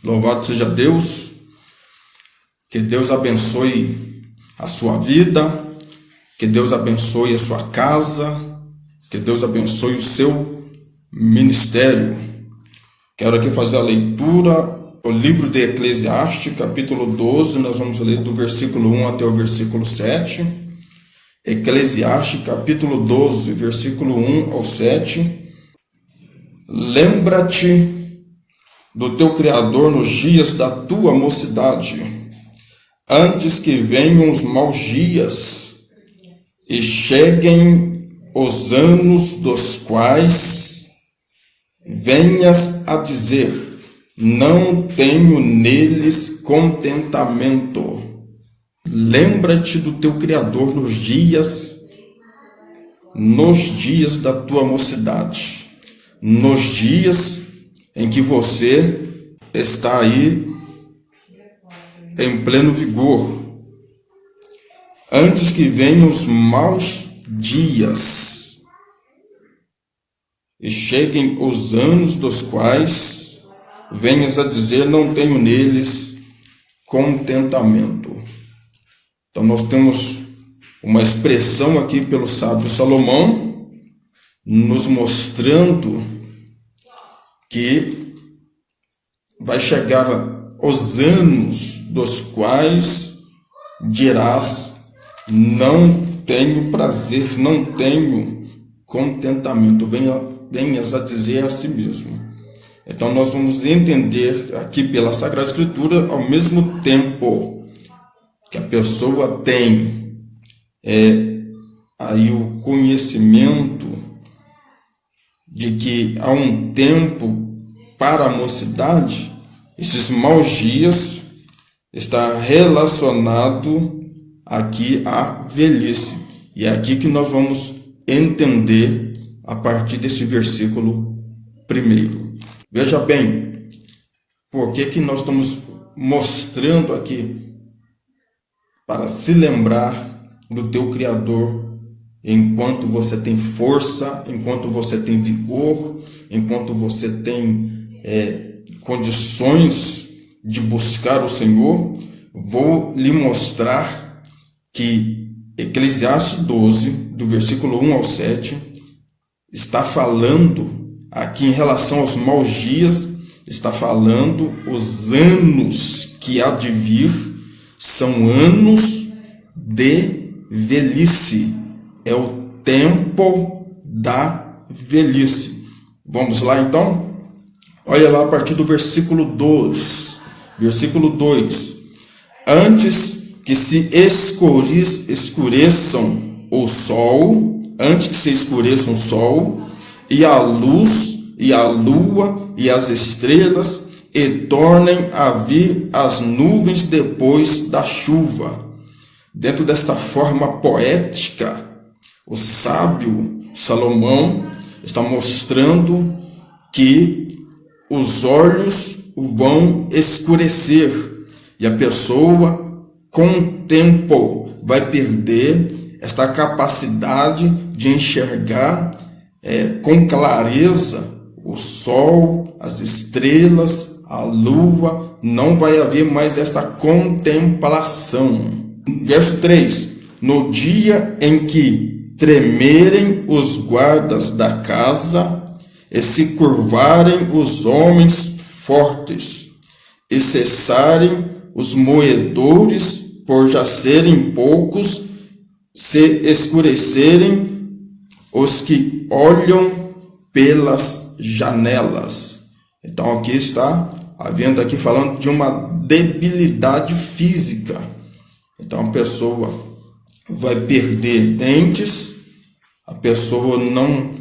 Louvado seja Deus, que Deus abençoe a sua vida, que Deus abençoe a sua casa, que Deus abençoe o seu ministério. Quero aqui fazer a leitura, o livro de Eclesiastes, capítulo 12, nós vamos ler do versículo 1 até o versículo 7. Eclesiastes, capítulo 12, versículo 1 ao 7. Lembra-te do teu Criador nos dias da tua mocidade, antes que venham os maus dias e cheguem os anos dos quais venhas a dizer: não tenho neles contentamento. Lembra-te do teu Criador nos dias da tua mocidade, nos dias em que você está aí em pleno vigor, antes que venham os maus dias e cheguem os anos dos quais venhas a dizer: não tenho neles contentamento. Então nós temos uma expressão aqui pelo sábio Salomão, nos mostrando que vai chegar os anos dos quais dirás: não tenho prazer, não tenho contentamento, venhas a dizer a si mesmo. Então nós vamos entender aqui pela Sagrada Escritura, ao mesmo tempo que a pessoa tem aí o conhecimento de que há um tempo para a mocidade, esses maus dias está relacionado aqui à velhice. E é aqui que nós vamos entender a partir desse versículo 1. Veja bem, por que nós estamos mostrando aqui? Para se lembrar do teu Criador enquanto você tem força, enquanto você tem vigor, enquanto você tem condições de buscar o Senhor. Vou lhe mostrar que Eclesiastes 12, do versículo 1 ao 7, está falando aqui em relação aos maus dias, está falando os anos que há de vir, são anos de velhice, é o tempo da velhice. Vamos lá então? Olha lá a partir do versículo 2. Versículo 2. Antes que se escureçam o sol, e a luz, e a lua, e as estrelas, e tornem a vir as nuvens depois da chuva. Dentro desta forma poética, o sábio Salomão está mostrando que os olhos vão escurecer e a pessoa, com o tempo, vai perder esta capacidade de enxergar com clareza o sol, as estrelas, a lua. Não vai haver mais esta contemplação. Verso 3. No dia em que tremerem os guardas da casa, e se curvarem os homens fortes, e cessarem os moedores por já serem poucos, se escurecerem os que olham pelas janelas. Então aqui está havendo aqui falando de uma debilidade física. Então a pessoa vai perder dentes, a pessoa não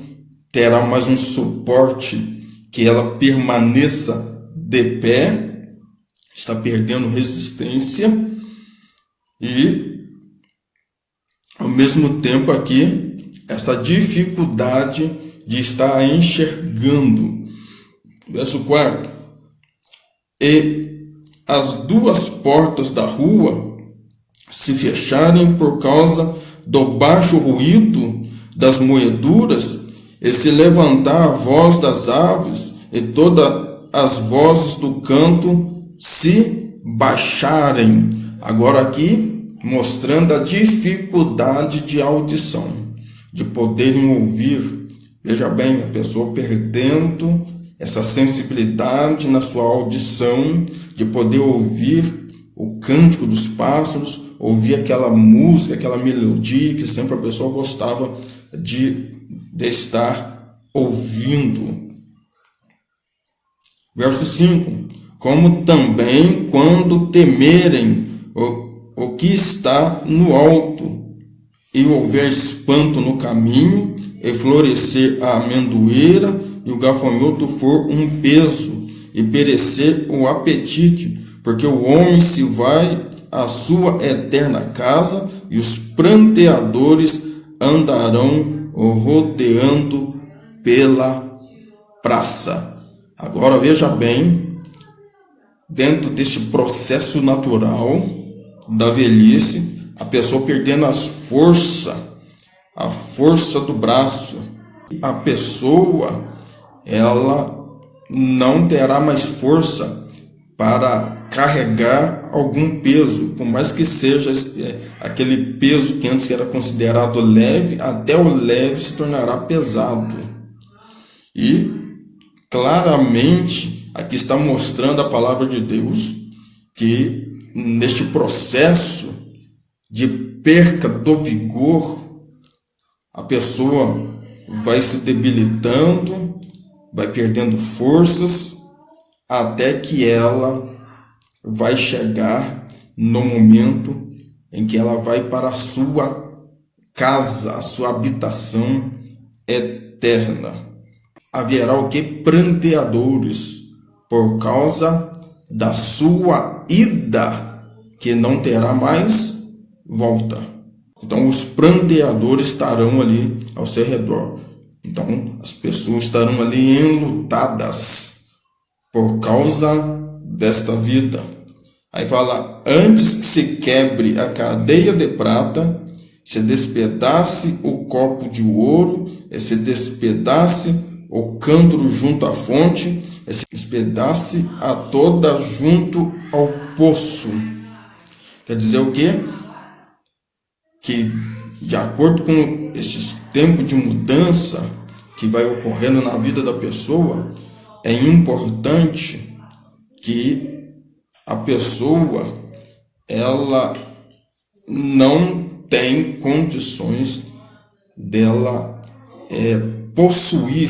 terá mais um suporte que ela permaneça de pé, está perdendo resistência e, ao mesmo tempo aqui, essa dificuldade de estar enxergando. Verso 4. E as duas portas da rua se fecharem por causa do baixo ruído das moeduras, e se levantar a voz das aves, e toda as vozes do canto se baixarem. Agora aqui mostrando a dificuldade de audição, de poderem ouvir. Veja bem, a pessoa perdendo essa sensibilidade na sua audição, de poder ouvir o cântico dos pássaros, ouvir aquela música, aquela melodia que sempre a pessoa gostava de estar ouvindo. Verso 5. Como também quando temerem o que está no alto, e houver espanto no caminho, e florescer a amendoeira, e o gafanhoto for um peso, e perecer o apetite, porque o homem se vai à sua eterna casa, e os pranteadores andarão rodeando pela praça. Agora veja bem, dentro deste processo natural da velhice, a pessoa perdendo a força do braço, a pessoa ela não terá mais força para carregar algum peso, por mais que seja aquele peso que antes era considerado leve, até o leve se tornará pesado. E claramente aqui está mostrando a palavra de Deus que neste processo de perca do vigor, a pessoa vai se debilitando, vai perdendo forças, até que ela vai chegar no momento em que ela vai para a sua casa, a sua habitação eterna. Haverá o que? Pranteadores, por causa da sua ida, que não terá mais volta. Então os pranteadores estarão ali ao seu redor. Então as pessoas estarão ali enlutadas por causa desta vida. Aí fala, antes que se quebre a cadeia de prata, se despedace o copo de ouro, e se despedace o cântaro junto à fonte, e se despedace a toda junto ao poço. Quer dizer o quê? Que de acordo com esses tempos de mudança que vai ocorrendo na vida da pessoa, é importante que a pessoa ela não tem condições dela possuir,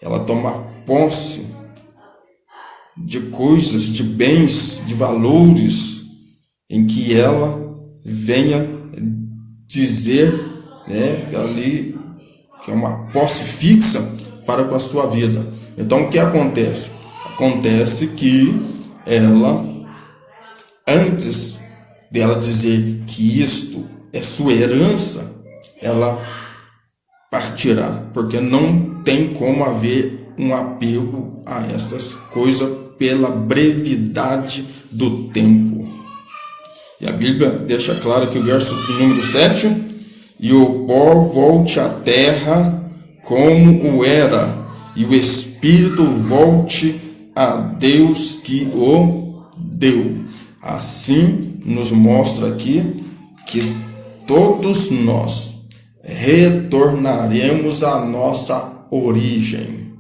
ela tomar posse de coisas, de bens, de valores, em que ela venha dizer, ali que é uma posse fixa para com a sua vida. Então o que acontece? Acontece que ela, antes dela dizer que isto é sua herança, ela partirá, porque não tem como haver um apego a estas coisas pela brevidade do tempo. E a Bíblia deixa claro que o verso número 7, e o pó volte à terra como o era, e o Espírito volte a Deus que o deu. Assim nos mostra aqui que todos nós retornaremos à nossa origem.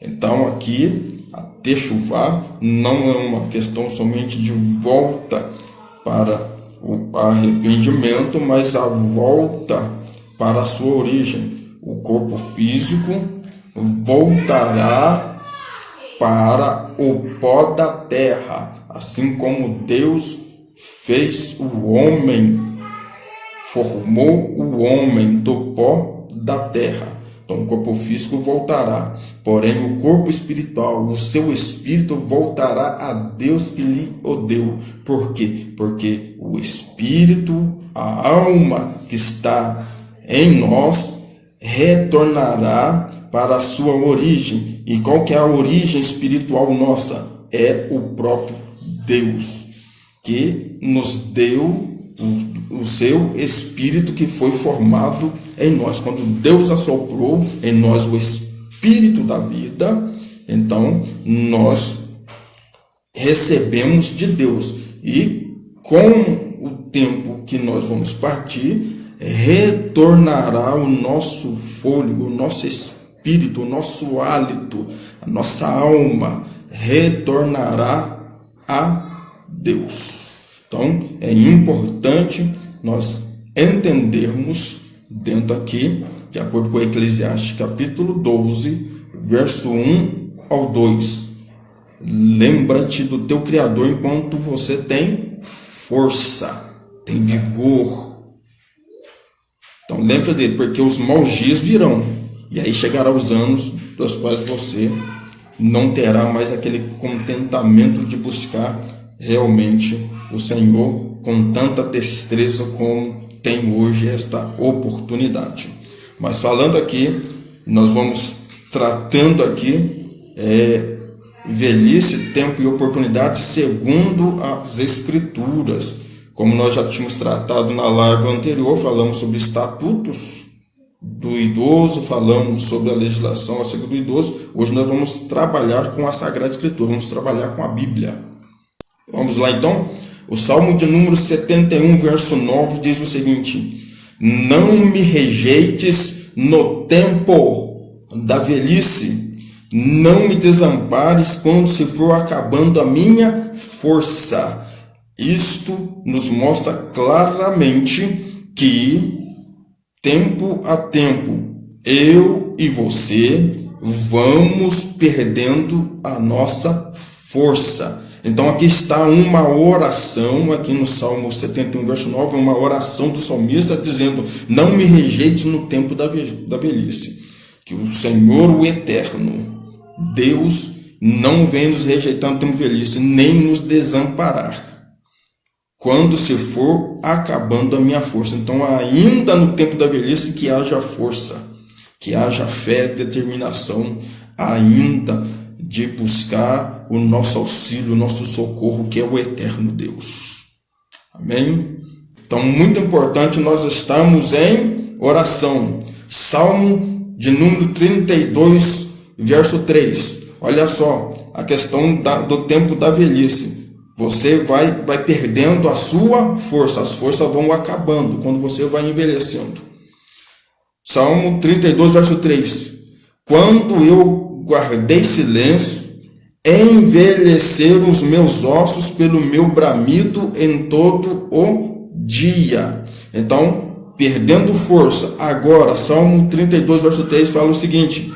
Então aqui a techuvá não é uma questão somente de volta para o arrependimento, mas a volta para a sua origem. O corpo físico voltará para o pó da terra, assim como Deus fez o homem, formou o homem do pó da terra. Então o corpo físico voltará, porém o corpo espiritual, o seu espírito voltará a Deus que lhe o deu. Por quê? Porque o espírito, a alma que está em nós, retornará para a sua origem. E qual que é a origem espiritual nossa? É o próprio Deus, que nos deu o seu Espírito que foi formado em nós. Quando Deus assoprou em nós o Espírito da vida, Então, nós recebemos de Deus. E com o tempo que nós vamos partir, retornará o nosso fôlego, o nosso espírito, o nosso hálito, a nossa alma retornará a Deus. Então, é importante nós entendermos dentro aqui, de acordo com Eclesiastes capítulo 12, verso 1 ao 2. Lembra-te do teu Criador enquanto você tem força, tem vigor. Então lembra dele, porque os maus dias virão. E aí chegará os anos dos quais você não terá mais aquele contentamento de buscar realmente o Senhor com tanta destreza como tem hoje esta oportunidade. Mas falando aqui, nós vamos tratando aqui velhice, tempo e oportunidade segundo as Escrituras. Como nós já tínhamos tratado na live anterior, falamos sobre estatutos do idoso, falamos sobre a legislação acerca do idoso. Hoje nós vamos trabalhar com a Sagrada Escritura, vamos trabalhar com a Bíblia. Vamos lá então? O Salmo de número 71, verso 9 diz o seguinte: não me rejeites no tempo da velhice, não me desampares quando se for acabando a minha força. Isto nos mostra claramente que, tempo a tempo, eu e você vamos perdendo a nossa força. Então aqui está uma oração, aqui no Salmo 71, verso 9, uma oração do salmista dizendo: não me rejeite no tempo da velhice. Que o Senhor, o Eterno, Deus, não vem nos rejeitar no tempo da velhice, nem nos desamparar quando se for acabando a minha força. Então, ainda no tempo da velhice, que haja força, que haja fé, determinação, ainda de buscar o nosso auxílio, o nosso socorro, que é o eterno Deus. Amém? Então, muito importante nós estamos em oração. Salmo de número 32, verso 3. Olha só, a questão do tempo da velhice. Você vai perdendo a sua força, as forças vão acabando quando você vai envelhecendo. Salmo 32, verso 3. Quando eu guardei silêncio, envelheceram os meus ossos pelo meu bramido em todo o dia. Então, perdendo força. Agora, Salmo 32, verso 3 fala o seguinte: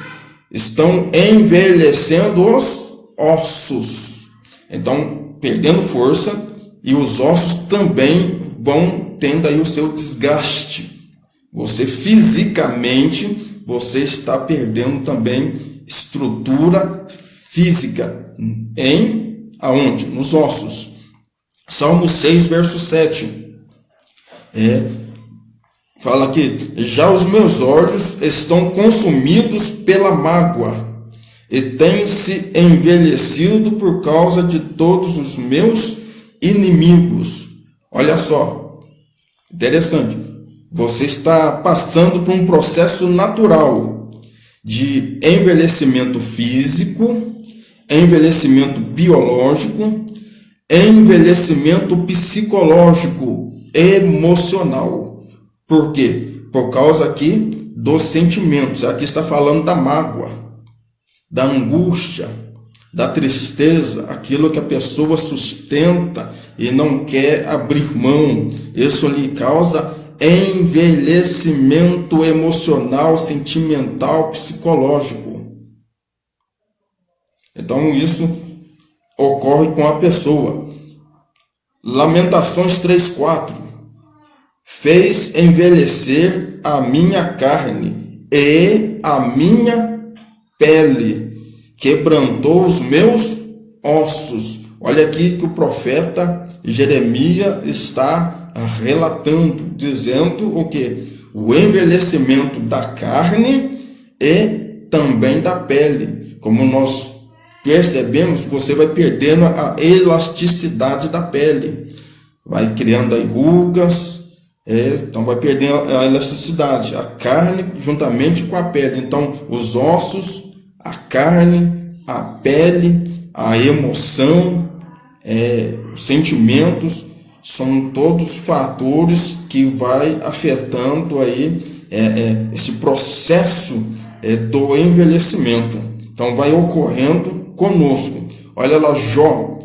estão envelhecendo os ossos. Então, perdendo força, e os ossos também vão tendo aí o seu desgaste. Você fisicamente, você está perdendo também estrutura física. Aonde? Nos ossos. Salmo 6, verso 7. Fala aqui: já os meus olhos estão consumidos pela mágoa, e tem-se envelhecido por causa de todos os meus inimigos. Olha só, interessante. Você está passando por um processo natural de envelhecimento físico, envelhecimento biológico, envelhecimento psicológico, emocional. Por quê? Por causa aqui dos sentimentos. Aqui está falando da mágoa, da angústia, da tristeza, aquilo que a pessoa sustenta e não quer abrir mão. Isso lhe causa envelhecimento emocional, sentimental, psicológico. Então isso ocorre com a pessoa. Lamentações 3:4. Fez envelhecer a minha carne e a minha pele, quebrantou os meus ossos. Olha aqui que o profeta Jeremias está relatando, dizendo o quê? O envelhecimento da carne e também da pele. Como nós percebemos, você vai perdendo a elasticidade da pele, vai criando aí rugas, então vai perdendo a elasticidade, a carne juntamente com a pele. Então os ossos, a carne a pele, a emoção, os sentimentos, são todos fatores que vai afetando aí esse processo do envelhecimento. Então vai ocorrendo conosco. Olha lá, Jó,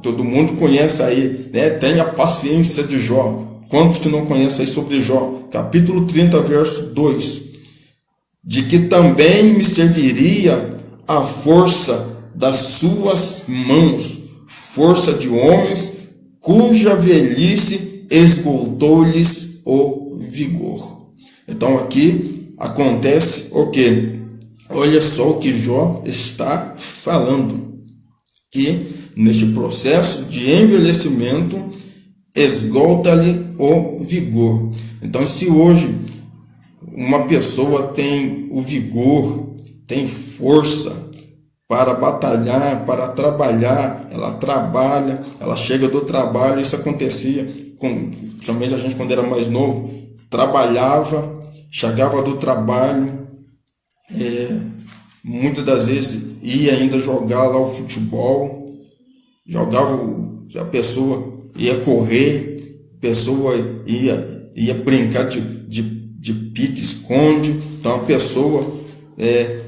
todo mundo conhece aí, né? Tenha paciência de Jó. Quantos que não conhecem aí sobre Jó? Capítulo 30, verso 2. De que também me serviria a força das suas mãos, força de homens, cuja velhice esgotou-lhes o vigor. Então aqui acontece o quê? Olha só o que Jó está falando, que neste processo de envelhecimento esgota-lhe o vigor. Então, se hoje uma pessoa tem o vigor, tem força para batalhar, para trabalhar, ela trabalha, ela chega do trabalho, isso acontecia, principalmente a gente quando era mais novo, trabalhava, chegava do trabalho, muitas das vezes ia ainda jogar lá o futebol, a pessoa ia correr, a pessoa ia brincar de pique-esconde. Então a pessoa,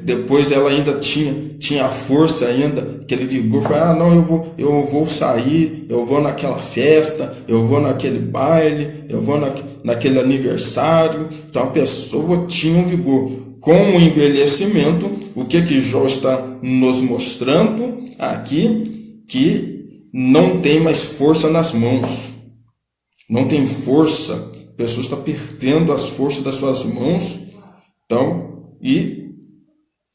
depois ela ainda tinha a força ainda, aquele vigor, não, eu vou sair, eu vou naquela festa, eu vou naquele baile, eu vou naquele aniversário. Então a pessoa tinha um vigor. Com o envelhecimento, o que Jó está nos mostrando aqui? Que não tem mais força nas mãos. Não tem força. A pessoa está perdendo as forças das suas mãos. Então, e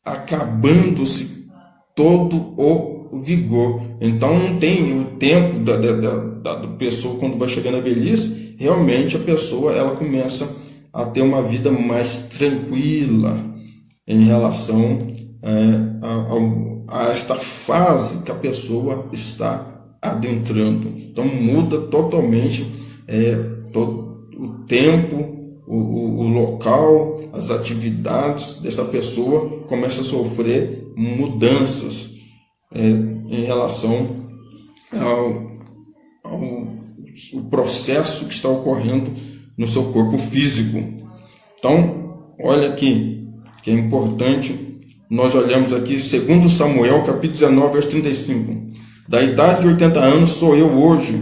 acabando-se todo o vigor. Então, não tem o tempo da pessoa, quando vai chegando a velhice, realmente a pessoa ela começa a ter uma vida mais tranquila em relação a esta fase que a pessoa está adentrando. Então muda totalmente todo o tempo, o local, as atividades dessa pessoa começa a sofrer mudanças em relação ao processo que está ocorrendo no seu corpo físico. Então, olha aqui, que é importante, nós olhamos aqui, 2 Samuel, capítulo 19, verso 35. Da idade de 80 anos sou eu hoje,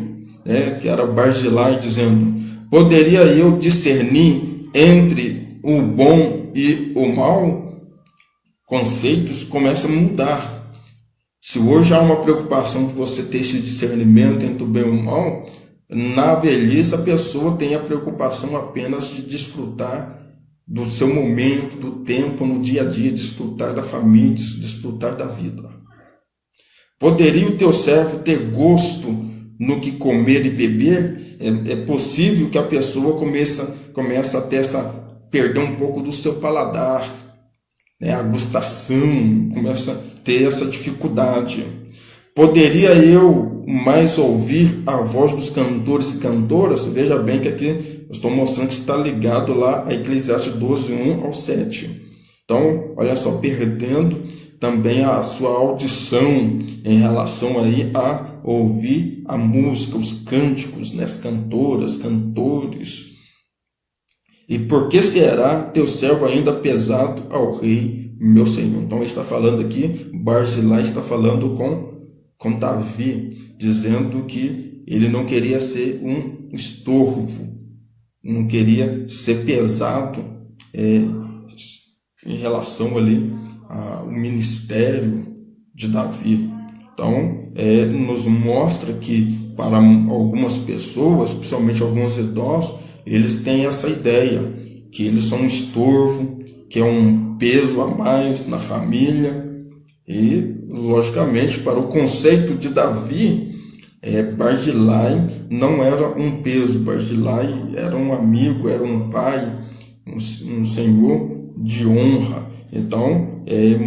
que era Barzilai, dizendo, poderia eu discernir entre o bom e o mal? Conceitos começam a mudar. Se hoje há uma preocupação de você ter esse discernimento entre o bem e o mal, na velhice a pessoa tem a preocupação apenas de desfrutar do seu momento, do tempo no dia a dia, desfrutar da família, desfrutar da vida. Poderia o teu servo ter gosto no que comer e beber? É possível que a pessoa comece a perder um pouco do seu paladar, a gustação, começa a ter essa dificuldade. Poderia eu mais ouvir a voz dos cantores e cantoras? Veja bem que aqui eu estou mostrando que está ligado lá a Eclesiastes 12, 1 ao 7. Então, olha só, perdendo também a sua audição em relação aí a ouvir a música, os cânticos, as cantoras, cantores. E por que será teu servo ainda pesado ao rei, meu Senhor? Então ele está falando aqui, Barzilai está falando com Davi, dizendo que ele não queria ser um estorvo, não queria ser pesado em relação ali ao ministério de Davi. Então, nos mostra que para algumas pessoas, principalmente alguns idosos, eles têm essa ideia, que eles são um estorvo, que é um peso a mais na família. E, logicamente, para o conceito de Davi, Barzilai não era um peso, Barzilai era um amigo, era um pai, um senhor de honra. Então,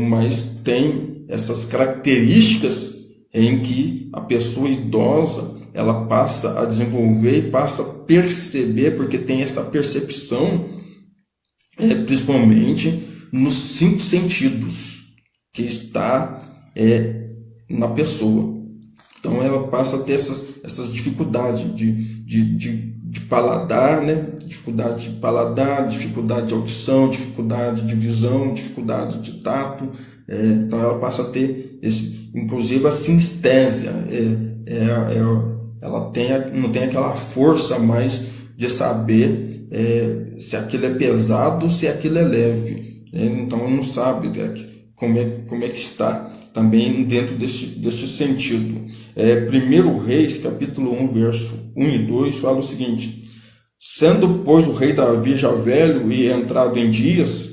mas tem essas características em que a pessoa idosa ela passa a desenvolver e passa a perceber, porque tem essa percepção, principalmente nos 5 sentidos, que está na pessoa. Então ela passa a ter essas dificuldades de paladar, né? Dificuldade de paladar, dificuldade de audição, dificuldade de visão, dificuldade de tato. Então ela passa a ter, inclusive a sinestésia. Ela não tem aquela força mais de saber se aquilo é pesado ou se aquilo é leve. Então ela não sabe como é que está também dentro deste sentido. 1 Reis, capítulo 1, verso 1 e 2, fala o seguinte: sendo, pois, o rei Davi já velho e entrado em dias,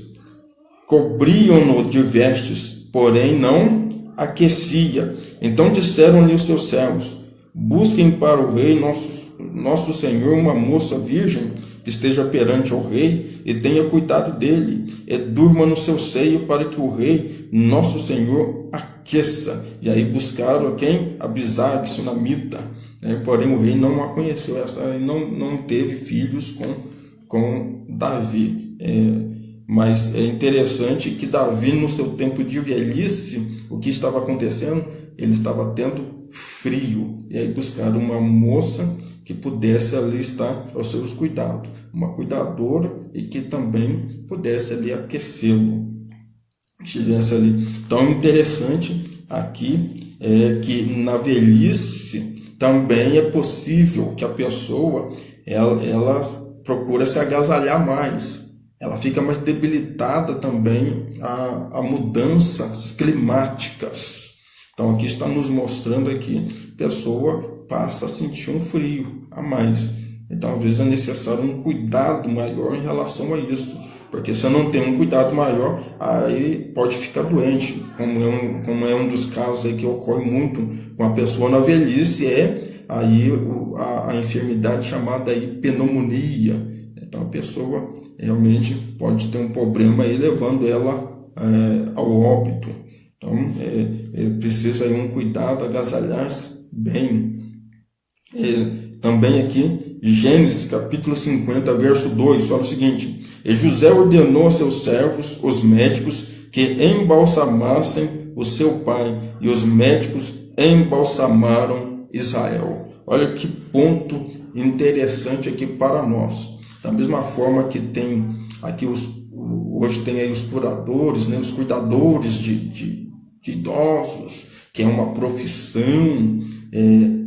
cobriam-no de vestes, porém não aquecia. Então disseram-lhe os seus servos: busquem para o rei nosso senhor uma moça virgem que esteja perante o rei e tenha cuidado dele, e durma no seu seio, para que o rei nosso senhor aqueça. E aí buscaram quem? Abisag, sunamita. Porém o rei não a conheceu, não teve filhos com Davi. Mas é interessante que Davi, no seu tempo de velhice, o que estava acontecendo? Ele estava tendo frio. E aí buscaram uma moça que pudesse ali estar aos seus cuidados, uma cuidadora, e que também pudesse ali aquecê-lo, estivesse ali. Então, interessante aqui é que na velhice também é possível que a pessoa ela procura se agasalhar mais, ela fica mais debilitada também a mudanças climáticas. Então aqui está nos mostrando aqui, a pessoa passa a sentir um frio a mais. Então às vezes é necessário um cuidado maior em relação a isso, porque se eu não tem um cuidado maior, aí pode ficar doente, como é um dos casos aí que ocorre muito com a pessoa na velhice, aí a enfermidade chamada aí pneumonia. Então a pessoa realmente pode ter um problema aí levando ela ao óbito. Então precisa aí um cuidado, agasalhar-se bem. Também aqui, Gênesis capítulo 50, verso 2, fala o seguinte: e José ordenou a seus servos, os médicos, que embalsamassem o seu pai, e os médicos embalsamaram Israel. Olha que ponto interessante aqui para nós. Da mesma forma que tem aqui hoje tem aí os curadores, né, os cuidadores de idosos, que é uma profissão.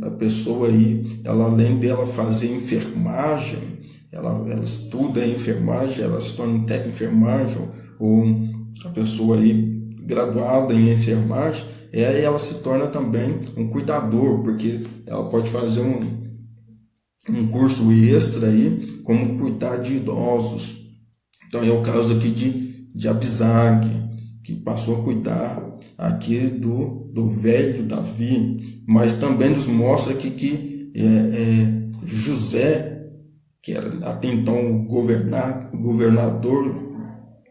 A pessoa aí, ela, além dela fazer enfermagem, ela estuda a enfermagem, ela se torna um técnico de enfermagem, ou a pessoa aí graduada em enfermagem, aí ela se torna também um cuidador, porque ela pode fazer um curso extra aí, como cuidar de idosos. Então é o caso aqui de Abisag, que passou a cuidar aqui do velho Davi, mas também nos mostra aqui que José, que era até então o governador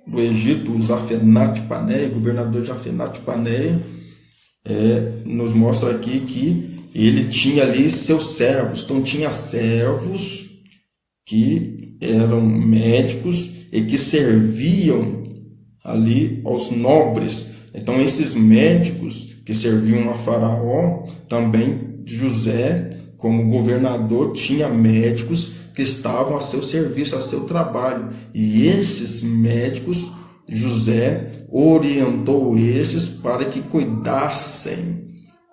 do Egito, Zafenat-Paneia, governador Zafenat-Paneia, nos mostra aqui que ele tinha ali seus servos. Então tinha servos que eram médicos e que serviam ali aos nobres. Então esses médicos que serviam a Faraó, também José, como governador, tinha médicos que estavam a seu serviço, a seu trabalho. E estes médicos, José orientou estes para que cuidassem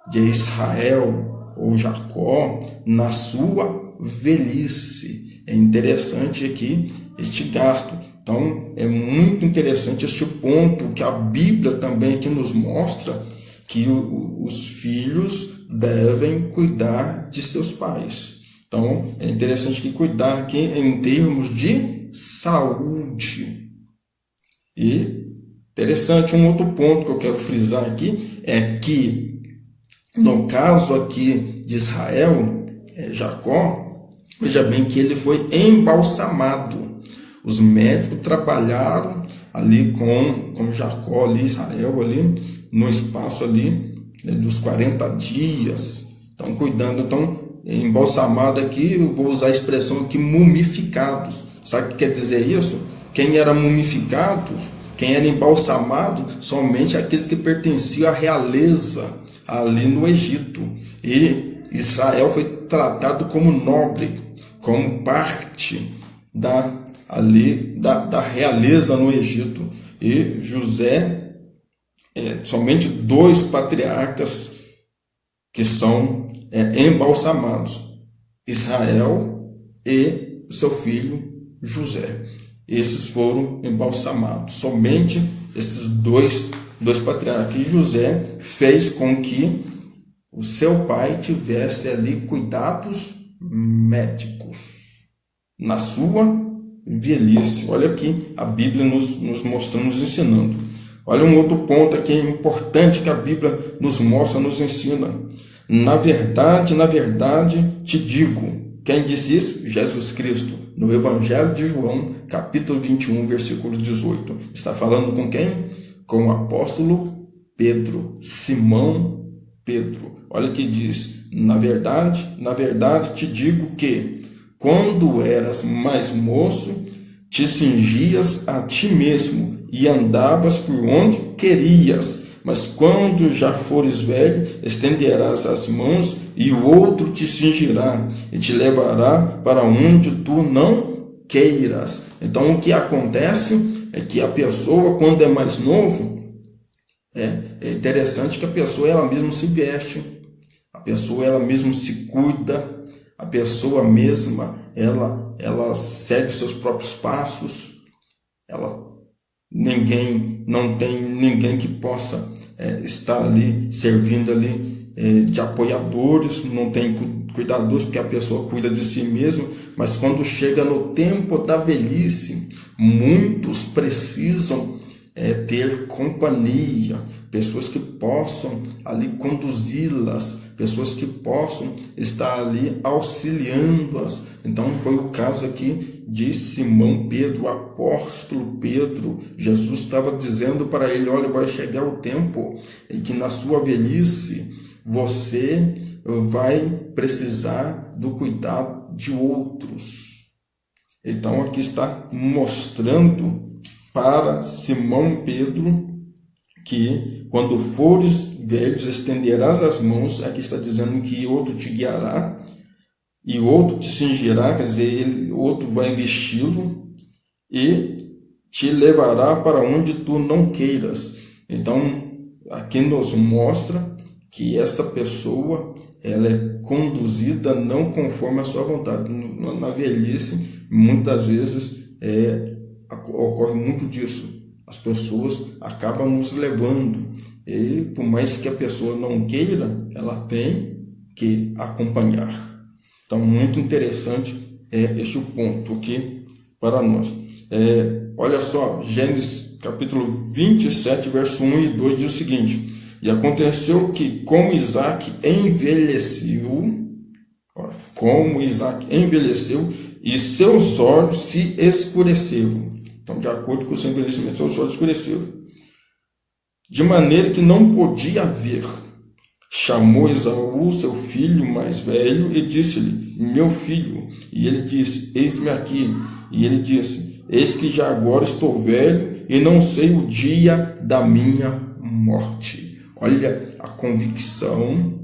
de Israel ou Jacó na sua velhice. É interessante aqui este gasto. Então é muito interessante este ponto que a Bíblia também aqui nos mostra, que os filhos devem cuidar de seus pais. Então é interessante que cuidar aqui em termos de saúde. E interessante, um outro ponto que eu quero frisar aqui é que no caso aqui de Israel, Jacó, veja bem que ele foi embalsamado. Os médicos trabalharam ali com Jacó, ali, Israel, ali, no espaço ali, dos 40 dias. Estão cuidando, estão embalsamados aqui, eu vou usar a expressão aqui, mumificados. Sabe o que quer dizer isso? Quem era mumificado Quem era embalsamado? Somente aqueles que pertenciam à realeza ali no Egito. E Israel foi tratado como nobre, como parte da realeza no Egito. E José, somente 2 patriarcas que são embalsamados: Israel e seu filho José. Esses foram embalsamados, somente esses dois patriarcas. E José fez com que o seu pai tivesse ali cuidados médicos na sua velhice. Olha aqui a Bíblia nos mostrando, nos ensinando. Olha um outro ponto aqui importante que a Bíblia nos mostra, nos ensina. Na verdade, te digo. Quem disse isso? Jesus Cristo, no Evangelho de João, capítulo 21, versículo 18. Está falando com quem? Com o apóstolo Pedro, Simão Pedro. Olha o que diz: na verdade, te digo que, quando eras mais moço, te cingias a ti mesmo e andavas por onde querias. Mas quando já fores velho, estenderás as mãos e o outro te cingirá e te levará para onde tu não queiras. Então, o que acontece é que a pessoa, quando é mais novo, é interessante que a pessoa ela mesma se veste, a pessoa ela mesma se cuida, a pessoa mesma ela segue os seus próprios passos, não tem ninguém que possa estar ali servindo ali de apoiadores, não tem cuidadores, porque a pessoa cuida de si mesma. Mas quando chega no tempo da velhice, muitos precisam ter companhia, pessoas que possam ali conduzi-las, pessoas que possam estar ali auxiliando-as. Então foi o caso aqui de Simão Pedro, o apóstolo Pedro. Jesus estava dizendo para ele: olha, vai chegar o tempo em que na sua velhice você vai precisar do cuidado de outros. Então aqui está mostrando para Simão Pedro que quando fores velhos estenderás as mãos. Aqui está dizendo que outro te guiará e outro te cingirá, quer dizer, outro vai vesti-lo e te levará para onde tu não queiras. Então aqui nos mostra que esta pessoa ela é conduzida não conforme a sua vontade. Na velhice, muitas vezes ocorre muito disso. As pessoas acabam nos levando e, por mais que a pessoa não queira, ela tem que acompanhar. Então, muito interessante este ponto aqui para nós. Olha só, Gênesis capítulo 27, verso 1 e 2 diz o seguinte: e aconteceu que, como Isaac envelheceu e seus olhos se escureceram. Então, de acordo com o seu envelhecimento, seus olhos escureceram, de maneira que não podia ver. Chamou Esaú, seu filho mais velho, e disse-lhe: meu filho. E ele disse: eis-me aqui. E ele disse: eis que já agora estou velho e não sei o dia da minha morte. Olha a convicção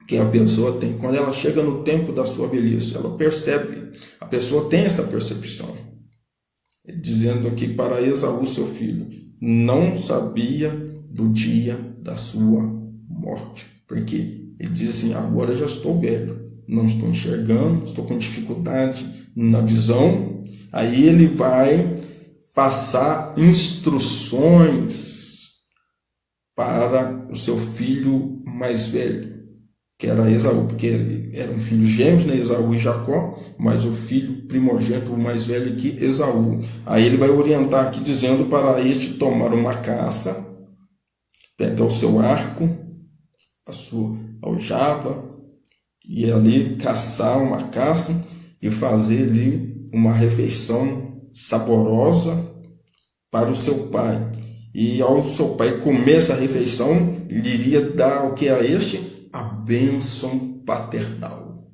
que a pessoa tem quando ela chega no tempo da sua velhice. Ela percebe, a pessoa tem essa percepção. Dizendo aqui para Esaú, seu filho, não sabia do dia da sua morte. Porque ele diz assim: agora já estou velho, não estou enxergando, estou com dificuldade na visão. Aí ele vai passar instruções para o seu filho mais velho, que era Esaú, porque eram filhos gêmeos, né? Esaú e Jacó, mas o filho primogênito, o mais velho aqui, Esaú. Aí ele vai orientar aqui dizendo para este tomar uma caça, pegar o seu arco, a sua aljava, e ali caçar uma caça e fazer ali uma refeição saborosa para o seu pai. E ao seu pai comer essa refeição, ele iria dar o que a este? A bênção paternal.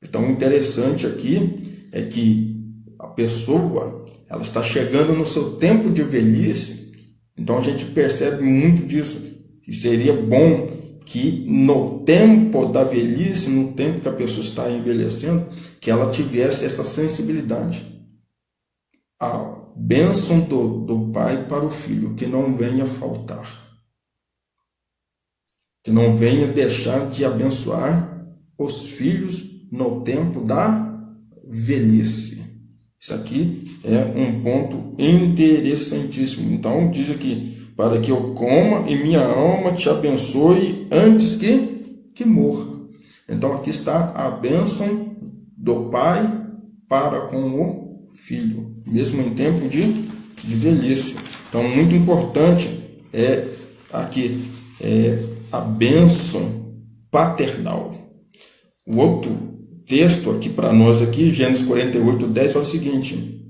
Então, o interessante aqui é que a pessoa ela está chegando no seu tempo de velhice. Então a gente percebe muito disso, que seria bom que no tempo da velhice, no tempo que a pessoa está envelhecendo, que ela tivesse essa sensibilidade. A bênção do pai para o filho, que não venha faltar. Que não venha deixar de abençoar os filhos no tempo da velhice. Isso aqui é um ponto interessantíssimo. Então diz aqui, para que eu coma e minha alma te abençoe antes que morra. Então aqui está a bênção do pai para com o filho, mesmo em tempo de velhice. Então muito importante aqui a bênção paternal. O outro texto aqui para nós aqui, Gênesis 48:10, fala o seguinte: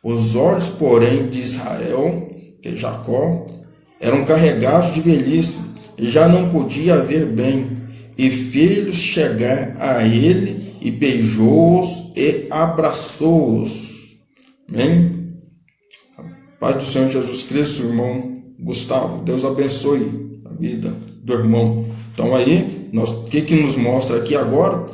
os olhos, porém, de Israel, que é Jacó, eram carregados de velhice, e já não podia ver bem, e fez chegar a ele, e beijou-os e abraçou-os. Amém? Paz do Senhor Jesus Cristo, irmão Gustavo, Deus abençoe a vida do irmão. Então aí, o que nos mostra aqui agora?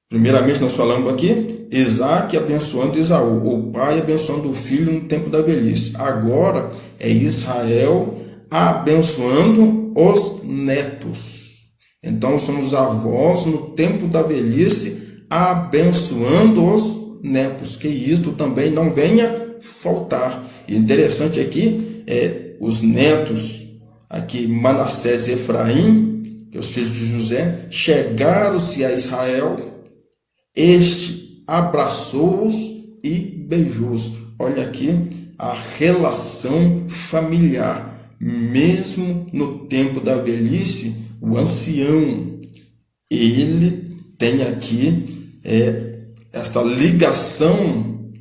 Primeiramente nós falamos aqui, Isaac abençoando Esaú, o pai abençoando o filho no tempo da velhice. Agora é Israel abençoando os netos. Então são os avós no tempo da velhice abençoando os netos, que isto também não venha faltar. E interessante aqui os netos, aqui Manassés e Efraim, que os filhos de José, chegaram-se a Israel. Este abraçou-os e beijou-os. Olha aqui a relação familiar. Mesmo no tempo da velhice, o ancião, ele tem aqui esta ligação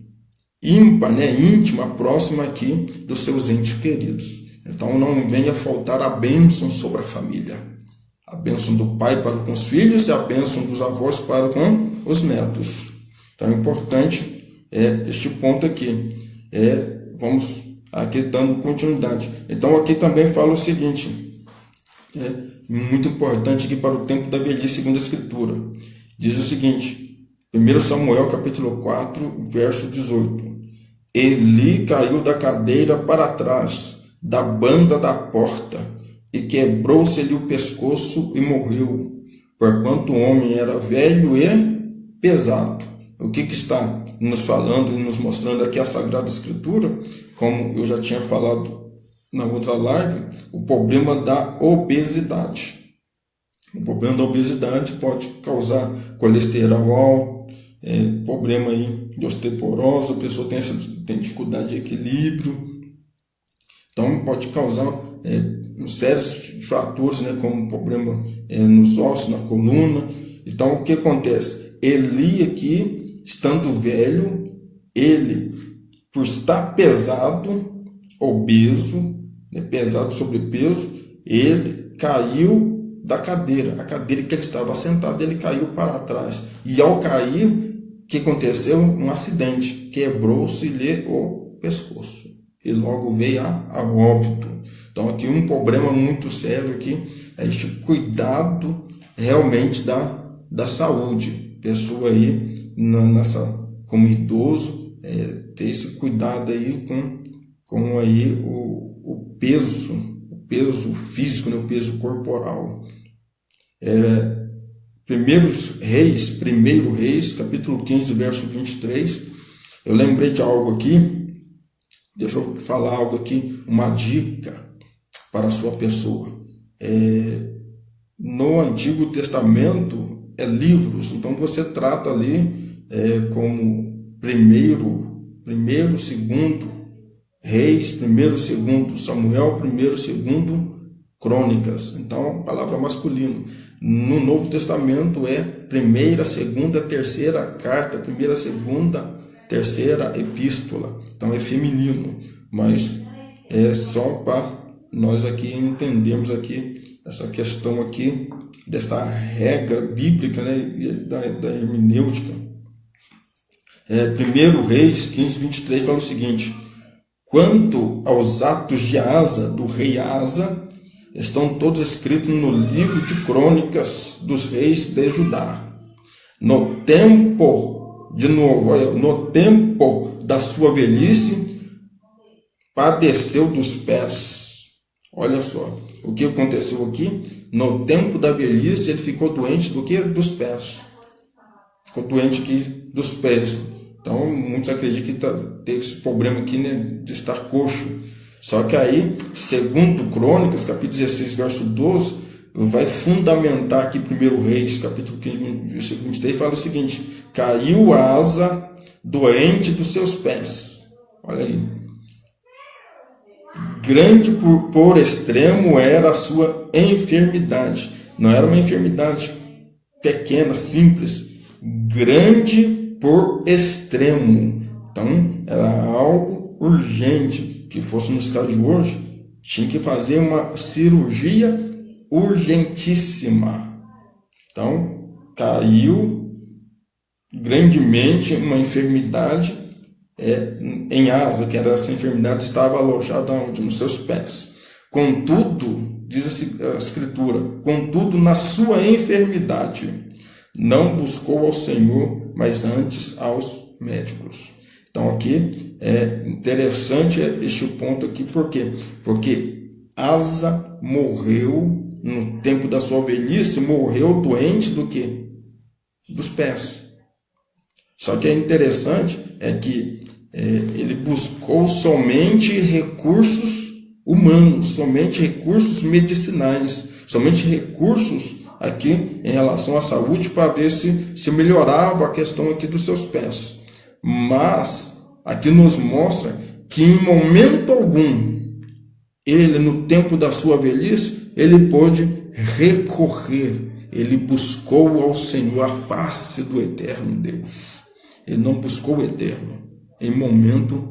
ímpar, íntima, próxima aqui dos seus entes queridos. Então não venha faltar a bênção sobre a família. A bênção do pai para com os filhos e a bênção dos avós para com os netos. Então é importante este ponto aqui. Vamos aqui dando continuidade. Então aqui também fala o seguinte, muito importante aqui para o tempo da velhice, segundo a Escritura. Diz o seguinte, 1 Samuel capítulo 4, verso 18. Eli caiu da cadeira para trás, da banda da porta, e quebrou-se-lhe o pescoço e morreu, porquanto o homem era velho e pesado. O que está nos falando e nos mostrando aqui a Sagrada Escritura, como eu já tinha falado na outra live, o problema da obesidade. O problema da obesidade pode causar colesterol alto, problema aí de osteoporose, a pessoa tem dificuldade de equilíbrio. Então pode causar sérios fatores, como problema nos ossos, na coluna. Então o que acontece? Eli aqui, estando velho, ele, por estar pesado, obeso, pesado, sobrepeso, ele caiu da cadeira. A cadeira que ele estava sentado, ele caiu para trás. E ao cair, o que aconteceu? Um acidente. Quebrou-se-lhe o pescoço. E logo veio a óbito. Então aqui um problema muito sério aqui é este cuidado realmente da saúde. Pessoa aí, como idoso, ter esse cuidado aí com aí o peso físico, o peso corporal. 1 Reis, capítulo 15, verso 23. Eu lembrei de algo aqui. Deixa eu falar algo aqui, uma dica para a sua pessoa. No Antigo Testamento, livros, então você trata ali como primeiro, segundo Reis, primeiro, segundo Samuel, primeiro, segundo Crônicas. Então, palavra masculino. No Novo Testamento é primeira, segunda, terceira carta, primeira, segunda, terceira epístola. Então é feminino, mas é só para nós aqui entendermos aqui essa questão aqui dessa regra bíblica, da hermenêutica. 1 Reis 15, 23 fala o seguinte: quanto aos atos de Asa, do rei Asa, estão todos escritos no livro de crônicas dos reis de Judá. No tempo da sua velhice, padeceu dos pés. Olha só, o que aconteceu aqui? No tempo da velhice, ele ficou doente do que? Dos pés. Ficou doente aqui dos pés. Então, muitos acreditam que teve esse problema aqui, né, de estar coxo. Só que aí, segundo Crônicas, capítulo 16, verso 12, vai fundamentar aqui 1 Reis, capítulo 15, versículo 23, fala o seguinte: caiu Asa doente dos seus pés. Olha aí. Grande por extremo era a sua enfermidade. Não era uma enfermidade pequena, simples. Grande por extremo. Então, era algo urgente. Que fosse nos casos de hoje, tinha que fazer uma cirurgia urgentíssima. Então, caiu grandemente uma enfermidade em Asa, que era essa enfermidade, estava alojada onde? Nos seus pés. Contudo, diz a Escritura, contudo, na sua enfermidade, não buscou ao Senhor, mas antes aos médicos. Então aqui é interessante este ponto aqui, por quê? Porque Asa morreu no tempo da sua velhice, morreu doente do quê? Dos pés. Só que é interessante que ele buscou somente recursos humanos, somente recursos medicinais, somente recursos aqui em relação à saúde para ver se melhorava a questão aqui dos seus pés. Mas aqui nos mostra que em momento algum ele, no tempo da sua velhice, ele pôde recorrer, ele buscou ao Senhor, a face do eterno Deus. Ele não buscou o eterno em momento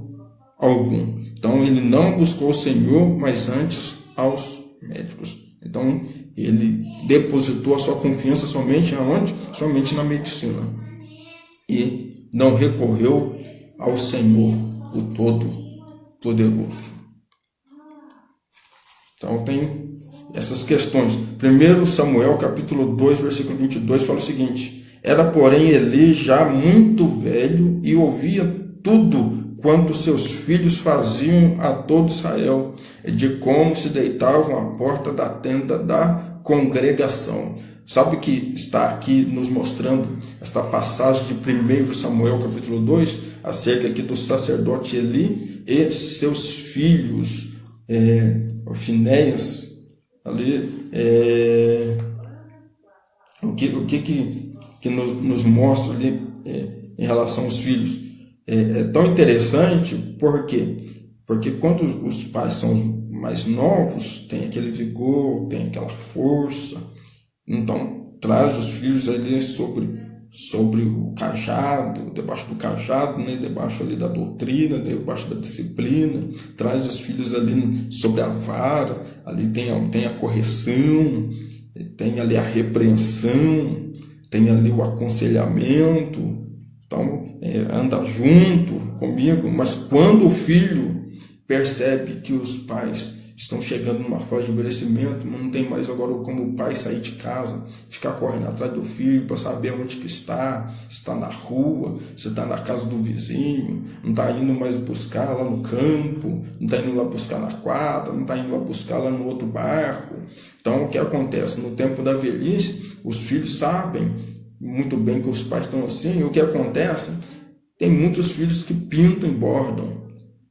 algum. Então ele não buscou o Senhor, mas antes aos médicos. Então ele depositou a sua confiança somente aonde? Somente na medicina. E não recorreu ao Senhor, o Todo-Poderoso. Então tem essas questões. 1 Samuel capítulo 2, versículo 22 fala o seguinte: era porém Eli já muito velho e ouvia tudo quanto seus filhos faziam a todo Israel, de como se deitavam à porta da tenda da congregação. Sabe o que está aqui nos mostrando esta passagem de 1 Samuel capítulo 2, acerca aqui do sacerdote Eli e seus filhos, Finéias, ali, o que nos mostra ali em relação aos filhos. É tão interessante, por quê? Porque quando os pais são mais novos, tem aquele vigor, tem aquela força. Então, traz os filhos ali sobre o cajado, debaixo do cajado, né? Debaixo ali da doutrina, debaixo da disciplina. Traz os filhos ali sobre a vara, ali tem a correção, tem ali a repreensão, tem ali o aconselhamento. Então, anda junto comigo. Mas quando o filho percebe que os pais estão chegando numa fase de envelhecimento, não tem mais agora como o pai sair de casa, ficar correndo atrás do filho para saber onde que está, se está na rua, se está na casa do vizinho, não está indo mais buscar lá no campo, não está indo lá buscar na quadra, não está indo lá buscar lá no outro bairro. Então, o que acontece? No tempo da velhice, os filhos sabem muito bem que os pais estão assim, e o que acontece? Tem muitos filhos que pintam e bordam.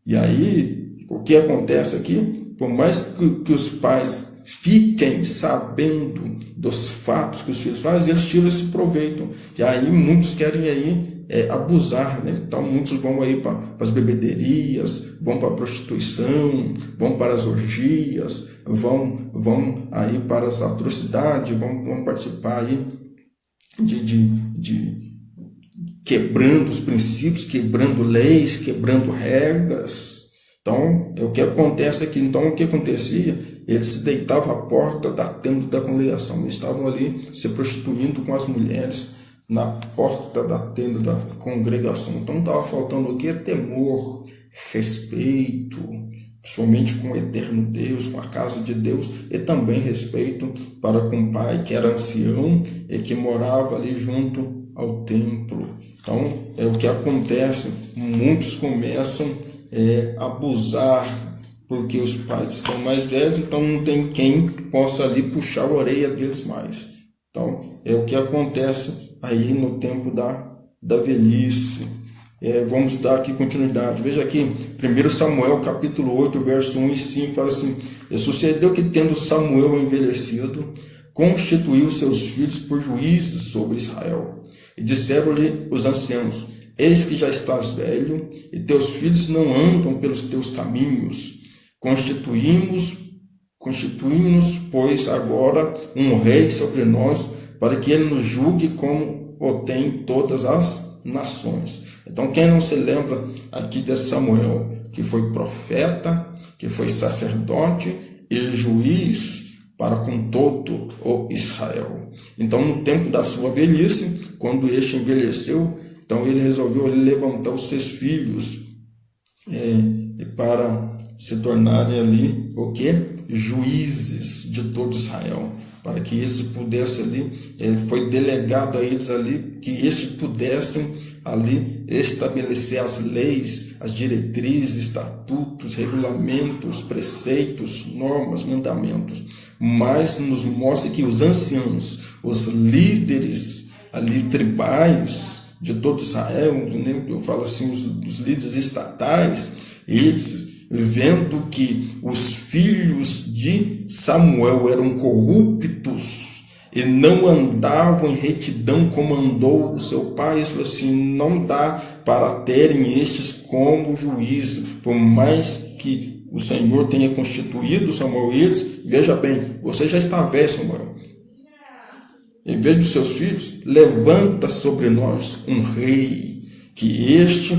E aí, o que acontece aqui? Por mais que os pais fiquem sabendo dos fatos que os filhos fazem, eles tiram esse proveito. E aí muitos querem aí abusar, né? Então muitos vão aí para as bebederias, vão para a prostituição, vão para as orgias, vão aí para as atrocidades, vão participar aí de quebrando os princípios, quebrando leis, quebrando regras. Então, é o que acontece aqui. Então, o que acontecia? Eles se deitavam à porta da tenda da congregação. Eles estavam ali se prostituindo com as mulheres na porta da tenda da congregação. Então estava faltando o quê? Temor, respeito, principalmente com o eterno Deus, com a casa de Deus, e também respeito para com o pai, que era ancião e que morava ali junto ao templo. Então é o que acontece, muitos começam a abusar, porque os pais estão mais velhos, então não tem quem possa ali puxar a orelha deles mais. Então é o que acontece aí no tempo da velhice. Vamos dar aqui continuidade. Veja aqui, 1 Samuel capítulo 8, verso 1 e 5, fala assim: E sucedeu que, tendo Samuel envelhecido, constituiu seus filhos por juízes sobre Israel. E disseram-lhe os anciãos: Eis que já estás velho, e teus filhos não andam pelos teus caminhos. Constituímos, pois, agora um rei sobre nós, para que ele nos julgue como o tem todas as nações. Então, quem não se lembra aqui de Samuel, que foi profeta, que foi sacerdote e juiz para com todo o Israel. Então, no tempo da sua velhice, quando este envelheceu, então ele resolveu levantar os seus filhos para se tornarem ali o quê? Juízes de todo Israel, para que isso pudesse ali, foi delegado a eles ali, que estes pudessem ali estabelecer as leis, as diretrizes, estatutos, regulamentos, preceitos, normas, mandamentos. Mas nos mostra que os anciãos, os líderes ali tribais de todo Israel, eu falo assim, os líderes estatais, eles vendo que os filhos de Samuel eram corruptos e não andavam em retidão como andou o seu pai, ele falou assim: não dá para terem estes como juízo, por mais que o Senhor tenha constituído Samuel eles. Veja bem, você já está velho, Samuel. Em vez dos seus filhos, levanta sobre nós um rei, que este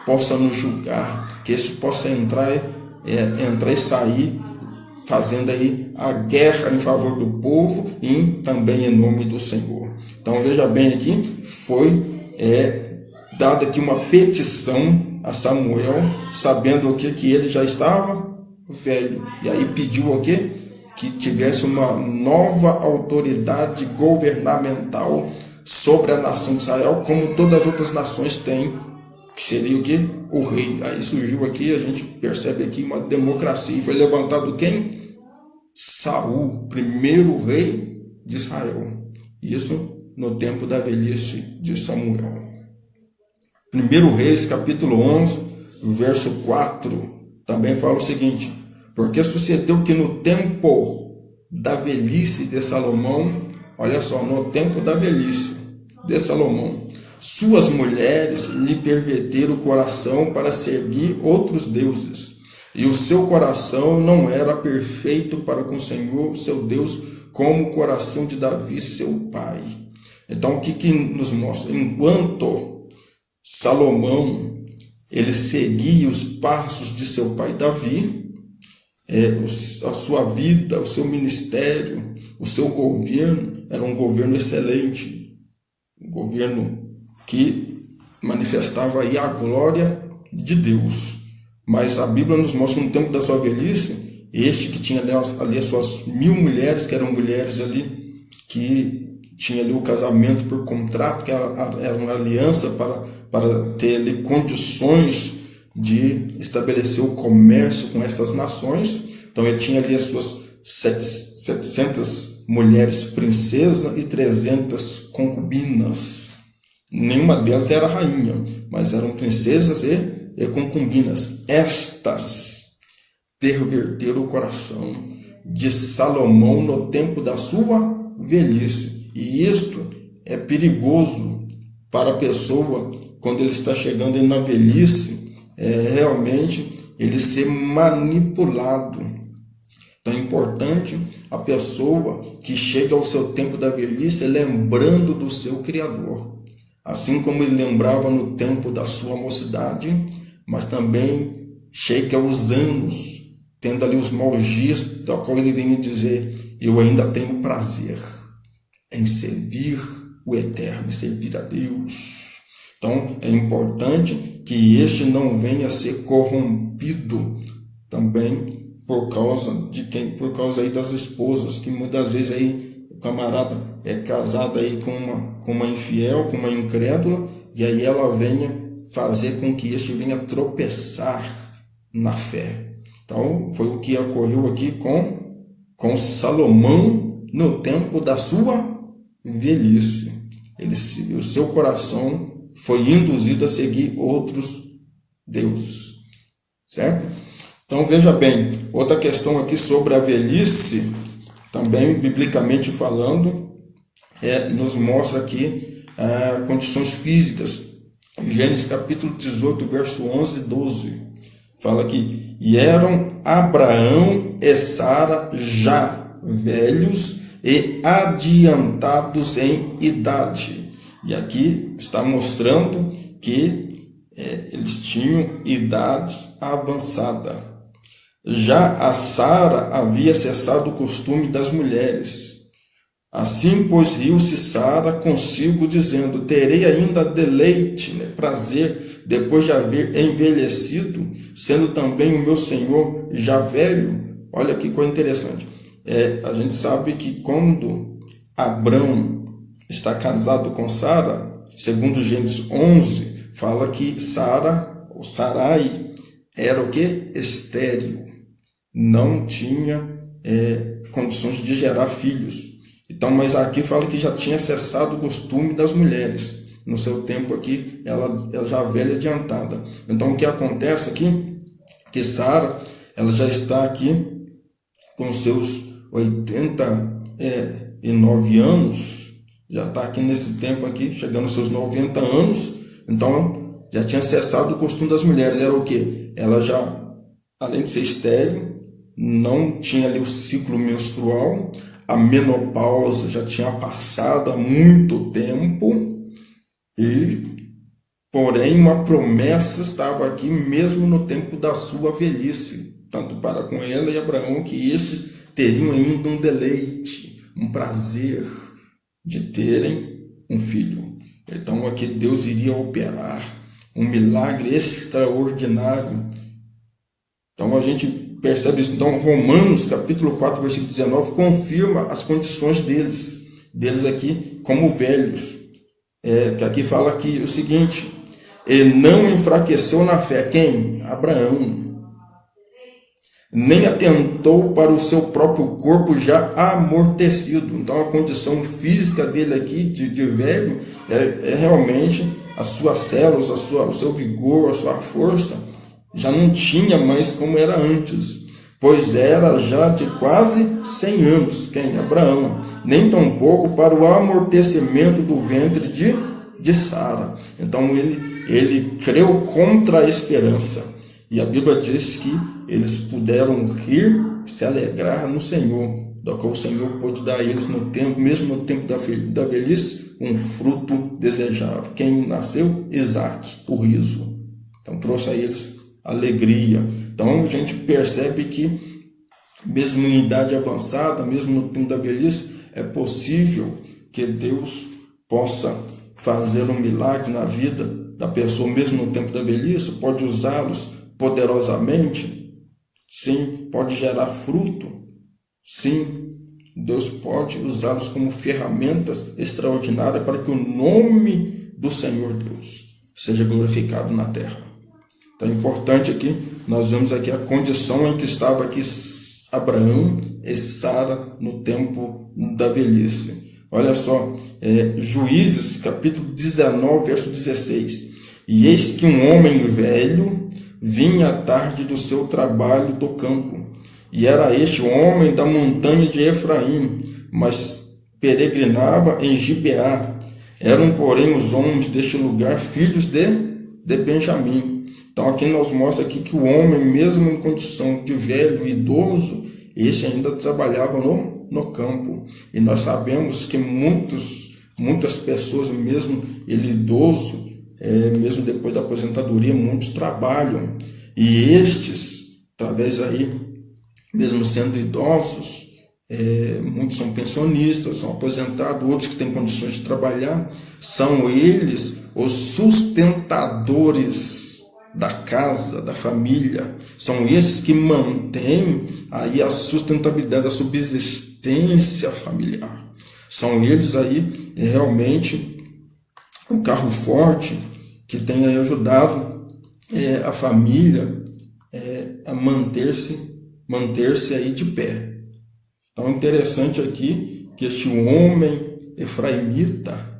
possa nos julgar, que este possa entrar e sair, fazendo aí a guerra em favor do povo e também em nome do Senhor. Então veja bem aqui, foi dada aqui uma petição a Samuel, sabendo o que ele já estava velho, e aí pediu o quê? Que tivesse uma nova autoridade governamental sobre a nação de Israel, como todas as outras nações têm, que seria o quê? O rei. Aí surgiu aqui, a gente percebe aqui uma democracia. Foi levantado quem? Saul, primeiro rei de Israel. Isso no tempo da velhice de Samuel. 1 Reis, capítulo 11, verso 4, também fala o seguinte: Porque sucedeu que no tempo da velhice de Salomão, olha só, no tempo da velhice de Salomão, suas mulheres lhe perverteram o coração para seguir outros deuses, e o seu coração não era perfeito para com o Senhor, seu Deus, como o coração de Davi, seu pai. Então, o que nos mostra? Enquanto Salomão, ele seguia os passos de seu pai Davi, a sua vida, o seu ministério, o seu governo, era um governo excelente, um governo que manifestava aí a glória de Deus. Mas a Bíblia nos mostra que no tempo da sua velhice, este que tinha ali as suas 1000 mulheres, que eram mulheres ali, que tinha ali o casamento por contrato, que era uma aliança para ter ali condições de estabelecer o comércio com estas nações. Então ele tinha ali as suas 700 mulheres princesas e 300 concubinas. Nenhuma delas era rainha, mas eram princesas e concubinas. Estas perverteram o coração de Salomão no tempo da sua velhice. E isto é perigoso para a pessoa quando ele está chegando na velhice, realmente ele ser manipulado. Então é importante a pessoa que chega ao seu tempo da velhice lembrando do seu Criador, assim como ele lembrava no tempo da sua mocidade, mas também chega aos anos, tendo ali os maus dias, da qual ele vem dizer: eu ainda tenho prazer em servir o eterno e servir a Deus. Então, é importante que este não venha a ser corrompido também por causa aí das esposas, que muitas vezes aí o camarada é casado aí com uma infiel, com uma incrédula, e aí ela venha fazer com que este venha tropeçar na fé. Então, foi o que ocorreu aqui com Salomão no tempo da sua velhice. O seu coração foi induzido a seguir outros deuses, certo? Então veja bem, outra questão aqui sobre a velhice, também biblicamente falando, nos mostra aqui condições físicas. Gênesis capítulo 18, verso 11 e 12, fala aqui: e eram Abraão e Sara já velhos e adiantados em idade. E aqui está mostrando que eles tinham idade avançada. Já a Sara havia cessado o costume das mulheres. Assim, pois, riu-se Sara consigo, dizendo: terei ainda deleite, prazer, depois de haver envelhecido, sendo também o meu senhor já velho. Olha que coisa interessante. A gente sabe que quando Abrão está casado com Sara, segundo Gênesis 11, fala que Sara, ou Sarai, era o que? Estéril. Não tinha condições de gerar filhos. Então, mas aqui fala que já tinha cessado o costume das mulheres. No seu tempo aqui, ela já velha adiantada. Então, o que acontece aqui? Que Sara, ela já está aqui com seus 89 anos, já está aqui nesse tempo aqui, chegando aos seus 90 anos, então já tinha cessado o costume das mulheres. Era o quê? Ela já, além de ser estéril, não tinha ali o ciclo menstrual, a menopausa já tinha passado há muito tempo, porém uma promessa estava aqui mesmo no tempo da sua velhice, tanto para com ela e Abraão, que estes teriam ainda um deleite, um prazer de terem um filho. Então aqui Deus iria operar um milagre extraordinário. Então a gente percebe isso. Então Romanos capítulo 4, versículo 19 confirma as condições deles aqui como velhos. Que aqui fala aqui o seguinte: e não enfraqueceu na fé. Quem? Abraão. Nem atentou para o seu próprio corpo já amortecido. Então a condição física dele aqui de velho é realmente as suas células, o seu vigor, a sua força já não tinha mais como era antes, pois era já de quase 100 anos. Quem? Abraão. Nem tampouco para o amortecimento do ventre de Sara. Então ele creu contra a esperança. E a Bíblia diz que eles puderam rir, se alegrar no Senhor, do que o Senhor pôde dar a eles no tempo, mesmo no tempo da velhice, um fruto desejável. Quem nasceu? Isaac, o riso. Então trouxe a eles alegria. Então a gente percebe que mesmo em idade avançada, mesmo no tempo da velhice, é possível que Deus possa fazer um milagre na vida da pessoa, mesmo no tempo da velhice, pode usá-los poderosamente. Sim, pode gerar fruto. Sim, Deus pode usá-los como ferramentas extraordinárias para que o nome do Senhor Deus seja glorificado na terra. Então é importante aqui, nós vemos aqui a condição em que estava aqui Abraão e Sara no tempo da velhice. Olha só, Juízes capítulo 19, verso 16. E eis que um homem velho vinha à tarde do seu trabalho do campo, e era este o homem da montanha de Efraim, mas peregrinava em Gibeá. Eram, porém, os homens deste lugar filhos de Benjamim. Então aqui nos mostra aqui que o homem, mesmo em condição de velho, idoso, esse ainda trabalhava no campo. E nós sabemos que muitas pessoas, mesmo ele idoso, mesmo depois da aposentadoria, muitos trabalham. E estes, talvez aí, mesmo sendo idosos, muitos são pensionistas, são aposentados, outros que têm condições de trabalhar, são eles os sustentadores da casa, da família, são esses que mantêm aí a sustentabilidade, a subsistência familiar. São eles aí realmente o carro forte que tem aí ajudado a família a manter-se aí de pé. Então, interessante aqui que este homem efraimita,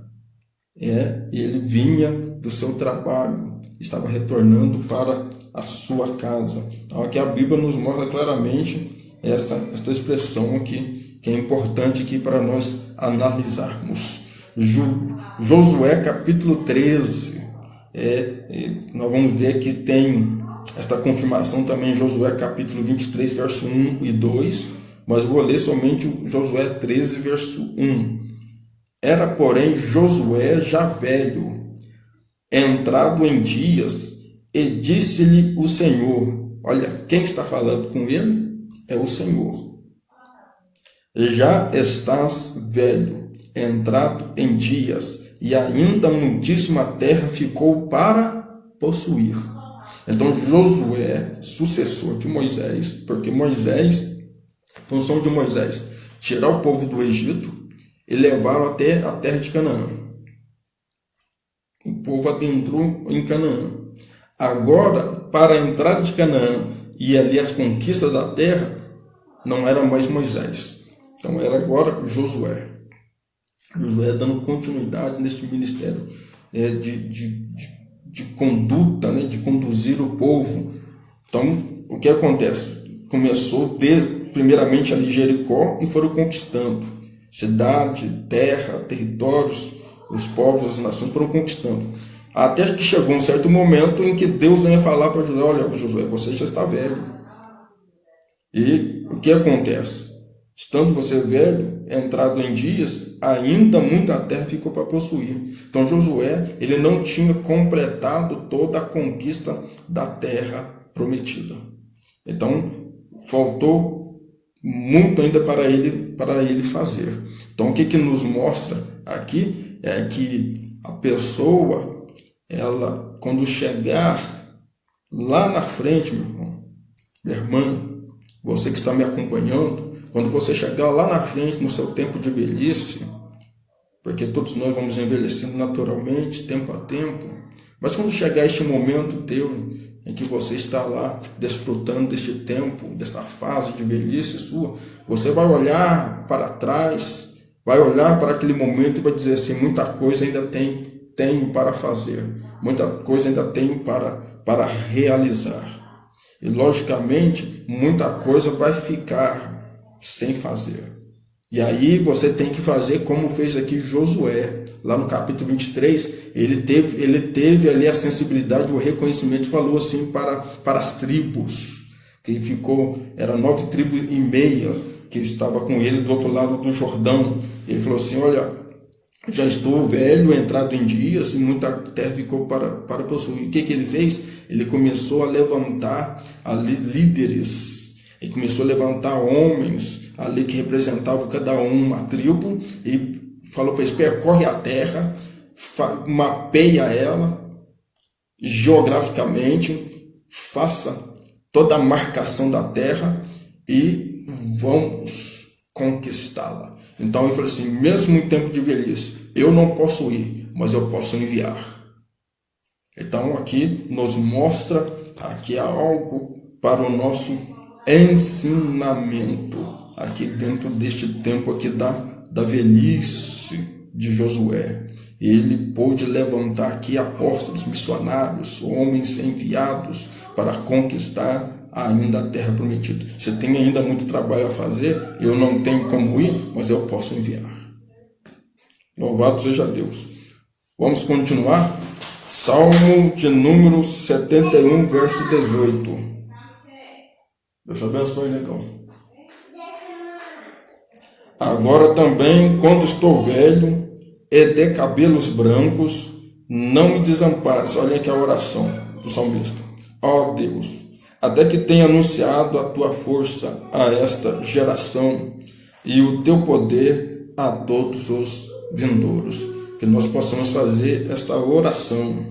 ele vinha do seu trabalho, estava retornando para a sua casa. Então, aqui a Bíblia nos mostra claramente esta expressão aqui, que é importante aqui para nós analisarmos. Josué capítulo 13, nós vamos ver que tem esta confirmação também em Josué capítulo 23, verso 1 e 2, mas vou ler somente o Josué 13, verso 1. Era, porém, Josué já velho, entrado em dias, e disse-lhe o Senhor, olha, quem está falando com ele é o Senhor. Já estás velho, entrado em dias, e ainda muitíssima terra ficou para possuir. Então Josué, sucessor de Moisés, porque Moisés, função de Moisés, tirar o povo do Egito e levá-lo até a terra de Canaã. O povo adentrou em Canaã. Agora, para a entrada de Canaã e ali as conquistas da terra, não era mais Moisés. Então era agora Josué. Josué dando continuidade neste ministério de conduta, de conduzir o povo. Então, o que acontece? Começou primeiramente ali Jericó e foram conquistando cidade, terra, territórios, os povos, as nações foram conquistando. Até que chegou um certo momento em que Deus ia falar para Josué, olha, Josué, você já está velho. E o que acontece? Estando você velho, entrado em dias, ainda muita terra ficou para possuir. Então Josué, ele não tinha completado toda a conquista da terra prometida. Então faltou muito ainda para ele fazer. Então o que nos mostra aqui é que a pessoa, ela, quando chegar lá na frente, meu irmão, minha irmã, você que está me acompanhando, quando você chegar lá na frente, no seu tempo de velhice, porque todos nós vamos envelhecendo naturalmente, tempo a tempo, mas quando chegar este momento teu, em que você está lá desfrutando deste tempo, desta fase de velhice sua, você vai olhar para trás, vai olhar para aquele momento e vai dizer assim, muita coisa ainda tenho para fazer, muita coisa ainda tenho para realizar. E logicamente, muita coisa vai ficar sem fazer. E aí você tem que fazer como fez aqui Josué, lá no capítulo 23, ele teve ali a sensibilidade, o reconhecimento, falou assim para as tribos, que era 9 tribos e meia, que estava com ele do outro lado do Jordão. Ele falou assim, olha, já estou velho, entrado em dias, e muita terra ficou para possuir. O que ele fez? Ele começou a levantar ali líderes, ele começou a levantar homens ali que representavam cada uma tribo e falou para eles, percorre a terra, mapeia ela geograficamente, faça toda a marcação da terra e vamos conquistá-la. Então ele falou assim, mesmo em tempo de velhice, eu não posso ir, mas eu posso enviar. Então aqui nos mostra aqui algo para o nosso ensinamento, aqui dentro deste tempo aqui da velhice de Josué. Ele pôde levantar aqui apóstolos, missionários, homens enviados para conquistar ainda a terra prometida. Você tem ainda muito trabalho a fazer, eu não tenho como ir, mas eu posso enviar. Louvado seja Deus. Vamos continuar? Salmo de número 71, verso 18. Deus abençoe, negão. Agora também, quando estou velho e de cabelos brancos, não me desampares. Olha aqui a oração do salmista. Ó Deus, até que tenha anunciado a tua força a esta geração, e o teu poder a todos os vindouros. Que nós possamos fazer esta oração,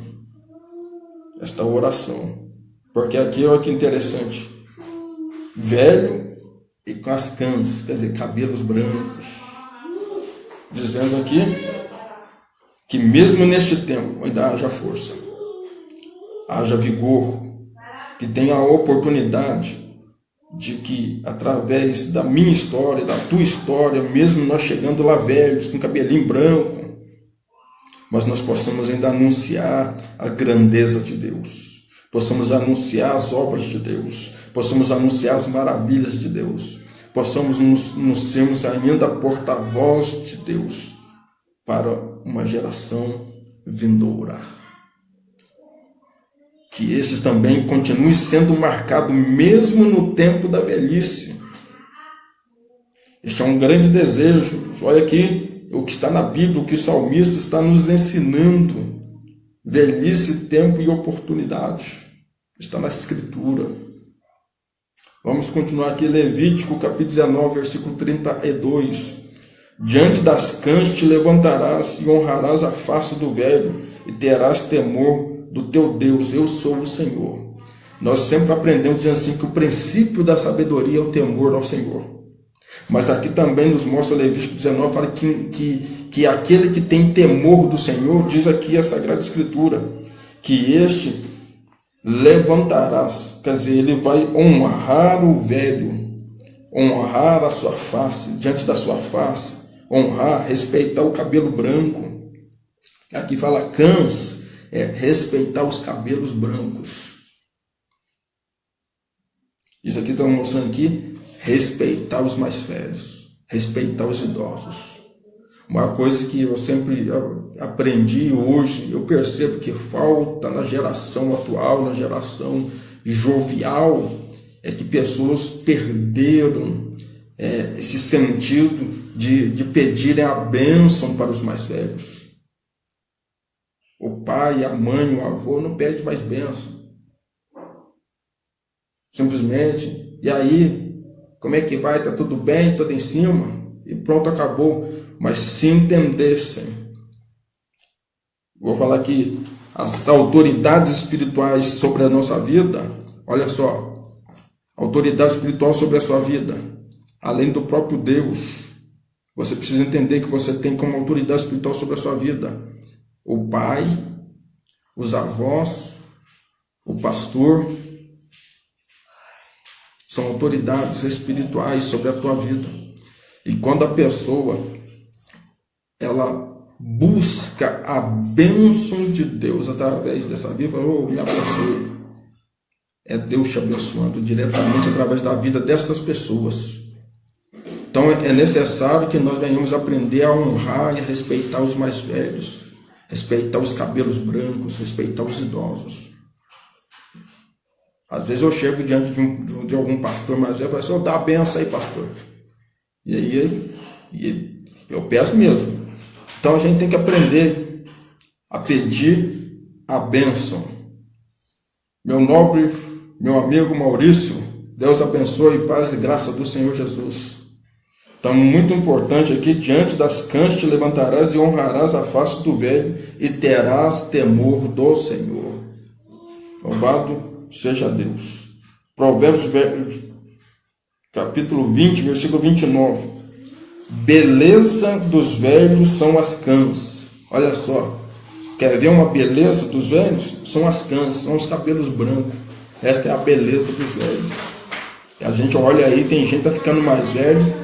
porque aqui olha que interessante, velho e com as cãs, quer dizer, cabelos brancos, dizendo aqui que mesmo neste tempo ainda haja força, haja vigor, que tenha a oportunidade de que através da minha história, da tua história, mesmo nós chegando lá velhos, com cabelinho branco, mas nós possamos ainda anunciar a grandeza de Deus, possamos anunciar as obras de Deus, possamos anunciar as maravilhas de Deus, possamos nos sermos ainda porta-voz de Deus para uma geração vindoura. Que esses também continuem sendo marcados mesmo no tempo da velhice. Este é um grande desejo. Olha aqui o que está na Bíblia, o que o salmista está nos ensinando. Velhice, tempo e oportunidade. Está na Escritura. Vamos continuar aqui, Levítico, capítulo 19, versículo 32. Diante das cãs te levantarás e honrarás a face do velho, e terás temor do teu Deus, eu sou o Senhor. Nós sempre aprendemos dizendo assim que o princípio da sabedoria é o temor ao Senhor. Mas aqui também nos mostra Levítico 19, fala que aquele que tem temor do Senhor, diz aqui a Sagrada Escritura, que este levantarás, quer dizer, ele vai honrar o velho, honrar a sua face, diante da sua face, honrar, respeitar o cabelo branco. Aqui fala cãs, respeitar os cabelos brancos. Isso aqui está mostrando aqui, respeitar os mais velhos, respeitar os idosos. Uma coisa que eu sempre aprendi, hoje eu percebo que falta na geração atual, na geração jovial, é que pessoas perderam esse sentido de pedirem a bênção para os mais velhos. O pai, a mãe, o avô não pede mais bênção. Simplesmente, e aí, como é que vai? Está tudo bem? Tudo em cima? E pronto, acabou. Mas se entendessem, vou falar aqui, as autoridades espirituais sobre a nossa vida, olha só, autoridade espiritual sobre a sua vida, além do próprio Deus, você precisa entender que você tem como autoridade espiritual sobre a sua vida o pai, os avós, o pastor, são autoridades espirituais sobre a tua vida. E quando a pessoa ela busca a bênção de Deus através dessa vida, me abençoe. É Deus te abençoando diretamente através da vida destas pessoas. Então é necessário que nós venhamos aprender a honrar e a respeitar os mais velhos, respeitar os cabelos brancos, respeitar os idosos. Às vezes eu chego diante de algum pastor mais velho e falo assim, dá a benção aí, pastor. E aí eu peço mesmo. Então a gente tem que aprender a pedir a bênção. Meu nobre, meu amigo Maurício, Deus abençoe, paz e graça do Senhor Jesus. Então, muito importante aqui, diante das cãs te levantarás e honrarás a face do velho e terás temor do Senhor. Louvado seja Deus. Provérbios, capítulo 20, versículo 29. Beleza dos velhos são as cãs. Olha só, quer ver uma beleza dos velhos? São as cãs, são os cabelos brancos. Esta é a beleza dos velhos. E a gente olha aí, tem gente que está ficando mais velho.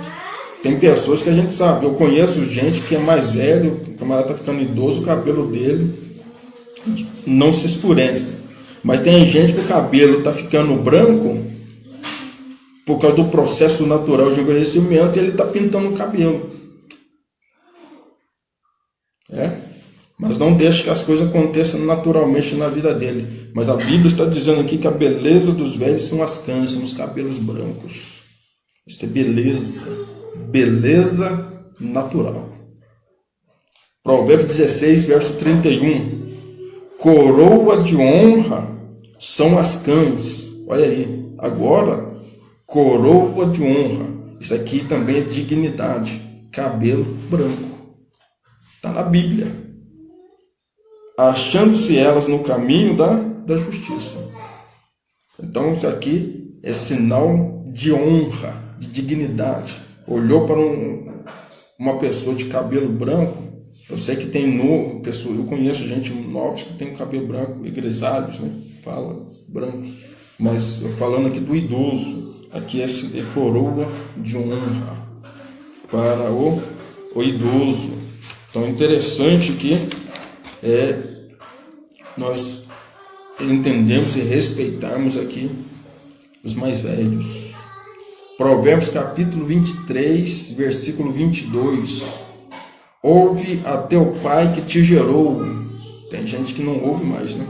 Tem pessoas que a gente sabe, eu conheço gente que é mais velho, o camarada está ficando idoso, o cabelo dele não se escurece. Mas tem gente que o cabelo está ficando branco por causa do processo natural de envelhecimento e ele está pintando o cabelo. Mas não deixe que as coisas aconteçam naturalmente na vida dele. Mas a Bíblia está dizendo aqui que a beleza dos velhos são as cãs, são os cabelos brancos. Isso é beleza natural. Provérbios 16, verso 31. Coroa de honra são as cãs. Olha aí, agora, coroa de honra. Isso aqui também é dignidade. Cabelo branco. Está na Bíblia. Achando-se elas no caminho da justiça. Então isso aqui é sinal de honra, de dignidade. Olhou para uma pessoa de cabelo branco. Eu sei que tem eu conheço gente nova que tem cabelo branco e grisalhos, né? Fala brancos. Mas eu falando aqui do idoso, aqui é coroa de honra para o idoso. Então é interessante que nós entendemos e respeitarmos aqui os mais velhos. Provérbios capítulo 23, versículo 22. Ouve a teu pai que te gerou. Tem gente que não ouve mais, né?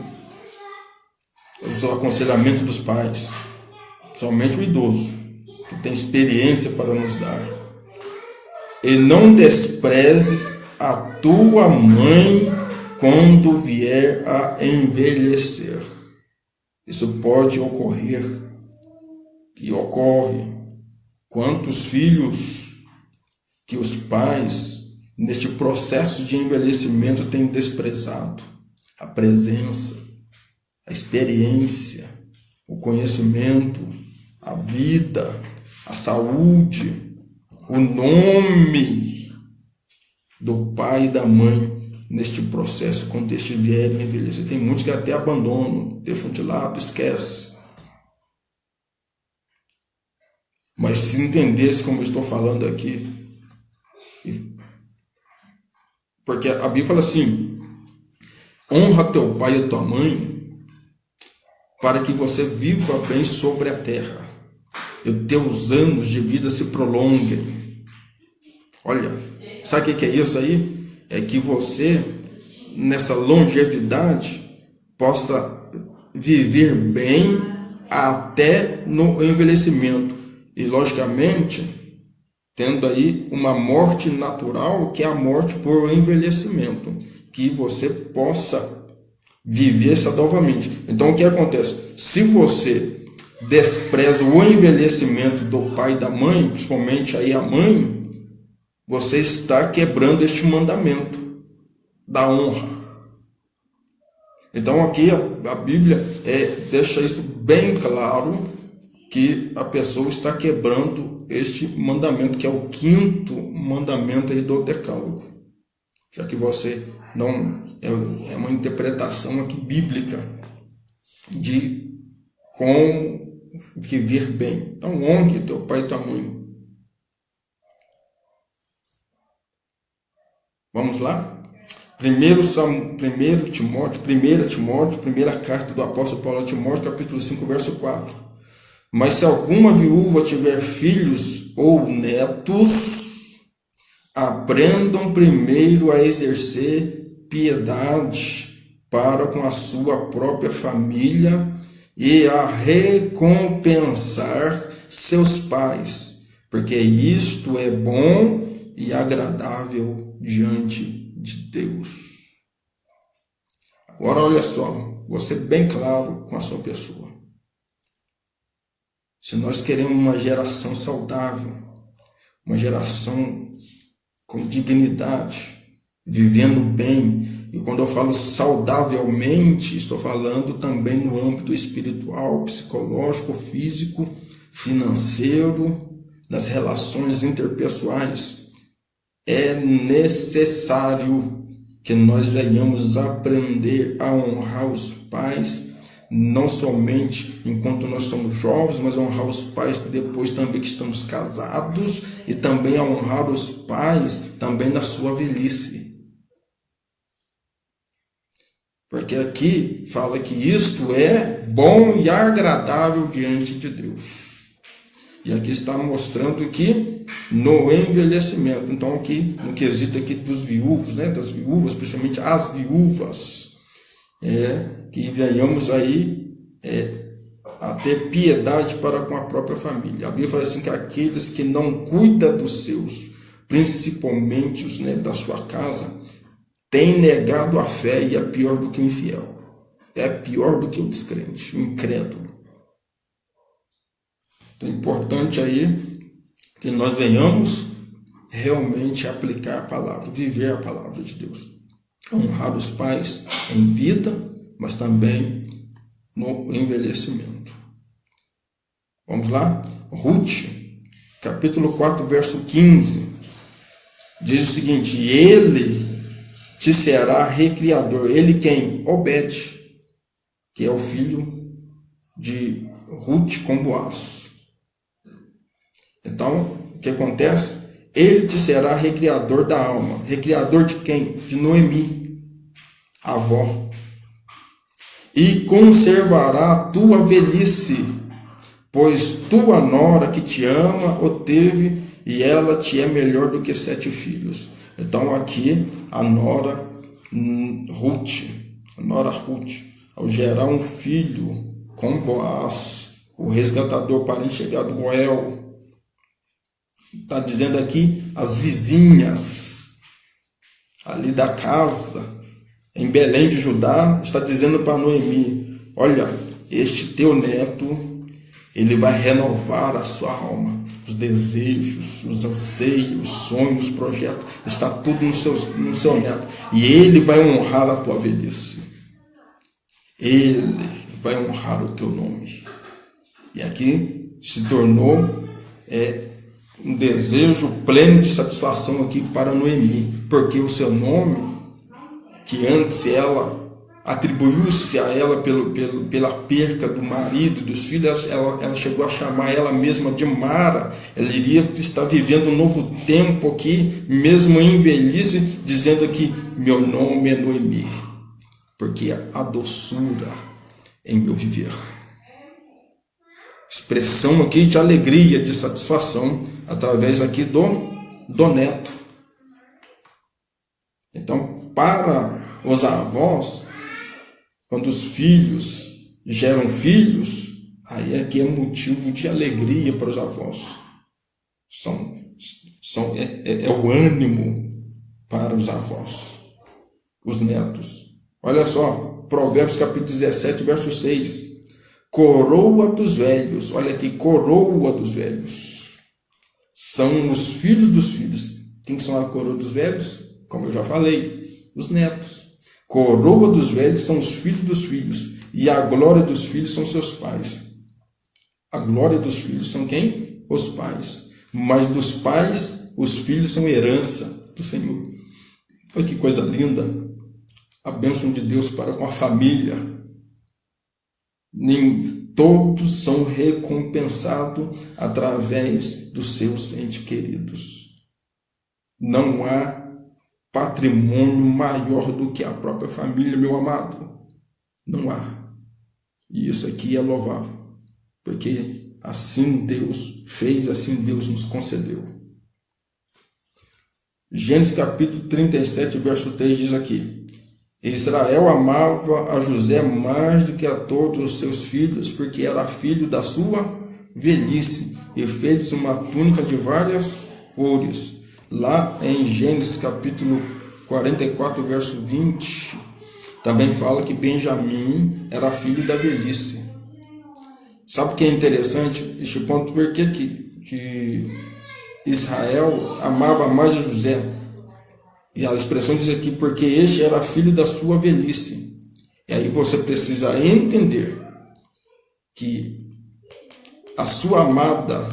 O aconselhamento dos pais. Somente o idoso, que tem experiência para nos dar. E não desprezes a tua mãe quando vier a envelhecer. Isso pode ocorrer e ocorre. Quantos filhos que os pais, neste processo de envelhecimento, têm desprezado a presença, a experiência, o conhecimento, a vida, a saúde, o nome do pai e da mãe neste processo, quando este vier a envelhecer. Tem muitos que até abandonam, deixam de lado, esquecem. Mas se entendesse como eu estou falando aqui, porque a Bíblia fala assim: honra teu pai e tua mãe para que você viva bem sobre a terra e os teus anos de vida se prolonguem. Olha, sabe o que é isso aí? É que você, nessa longevidade, possa viver bem até no envelhecimento. E, logicamente, tendo aí uma morte natural, que é a morte por envelhecimento, que você possa viver saudavelmente. Então, o que acontece? Se você despreza o envelhecimento do pai e da mãe, principalmente aí a mãe, você está quebrando este mandamento da honra. Então, aqui a Bíblia deixa isso bem claro, que a pessoa está quebrando este mandamento, que é o 5º mandamento aí do Decálogo. Já que você não... É uma interpretação aqui bíblica de como viver bem. Então, honre teu pai e tua mãe. Vamos lá? 1 Timóteo, primeira carta do apóstolo Paulo a Timóteo, capítulo 5, verso 4. Mas se alguma viúva tiver filhos ou netos, aprendam primeiro a exercer piedade para com a sua própria família e a recompensar seus pais, porque isto é bom e agradável diante de Deus. Agora olha só, vou ser bem claro com a sua pessoa. Se nós queremos uma geração saudável, uma geração com dignidade, vivendo bem, e quando eu falo saudavelmente, estou falando também no âmbito espiritual, psicológico, físico, financeiro, das relações interpessoais, é necessário que nós venhamos aprender a honrar os pais, não somente enquanto nós somos jovens, mas honrar os pais depois também que estamos casados, e também a honrar os pais também na sua velhice. Porque aqui fala que isto é bom e agradável diante de Deus. E aqui está mostrando que no envelhecimento, então aqui no quesito aqui dos viúvos, né, das viúvas, principalmente as viúvas, que venhamos aí a ter piedade para com a própria família. A Bíblia fala assim que aqueles que não cuidam dos seus, principalmente os, né, da sua casa, têm negado a fé e é pior do que o infiel. É pior do que o descrente, o incrédulo. Então é importante aí que nós venhamos realmente aplicar a palavra, viver a palavra de Deus. Honrar os pais em vida, mas também no envelhecimento. Vamos lá? Ruth, capítulo 4, verso 15, diz o seguinte: ele te será recriador. Ele quem? Obed, que é o filho de Ruth com Boaz. Então, o que acontece? Ele te será recriador da alma. Recriador de quem? De Noemi, a avó. E conservará a tua velhice, pois tua nora que te ama o teve, e ela te é melhor do que 7 filhos. Então aqui a nora Ruth, ao gerar um filho com Boaz, o resgatador, parente chegado Goel, está dizendo aqui as vizinhas ali da casa, em Belém de Judá, está dizendo para Noemi: olha, este teu neto, ele vai renovar a sua alma, os desejos, os anseios, os sonhos, os projetos, está tudo no seu neto, e ele vai honrar a tua velhice, ele vai honrar o teu nome. E aqui se tornou um desejo pleno de satisfação aqui para Noemi, porque o seu nome, que antes ela atribuiu-se a ela pela perca do marido e dos filhos, ela chegou a chamar ela mesma de Mara. Ela iria estar vivendo um novo tempo aqui, mesmo em velhice, dizendo aqui: meu nome é Noemi, porque há doçura em meu viver. Expressão aqui de alegria, de satisfação, através aqui do neto. Então, para os avós, quando os filhos geram filhos, aí é que é motivo de alegria para os avós. É o ânimo para os avós, os netos. Olha só, Provérbios capítulo 17, verso 6. Coroa dos velhos, olha aqui, coroa dos velhos, são os filhos dos filhos. Quem são a coroa dos velhos? Como eu já falei, os netos. Coroa dos velhos são os filhos dos filhos, e a glória dos filhos são seus pais. A glória dos filhos são quem? Os pais. Mas dos pais, os filhos são herança do Senhor. Olha que coisa linda, a bênção de Deus para com a família. Todos são recompensados através dos seus entes queridos. Não há patrimônio maior do que a própria família, meu amado. Não há. E isso aqui é louvável, porque assim Deus fez, assim Deus nos concedeu. Gênesis capítulo 37, verso 3 diz aqui: Israel amava a José mais do que a todos os seus filhos, porque era filho da sua velhice, e fez uma túnica de várias cores. Lá em Gênesis capítulo 44, verso 20, também fala que Benjamim era filho da velhice. Sabe o que é interessante este ponto? Por que Israel amava mais a José? E a expressão diz aqui: porque este era filho da sua velhice. E aí você precisa entender que a sua amada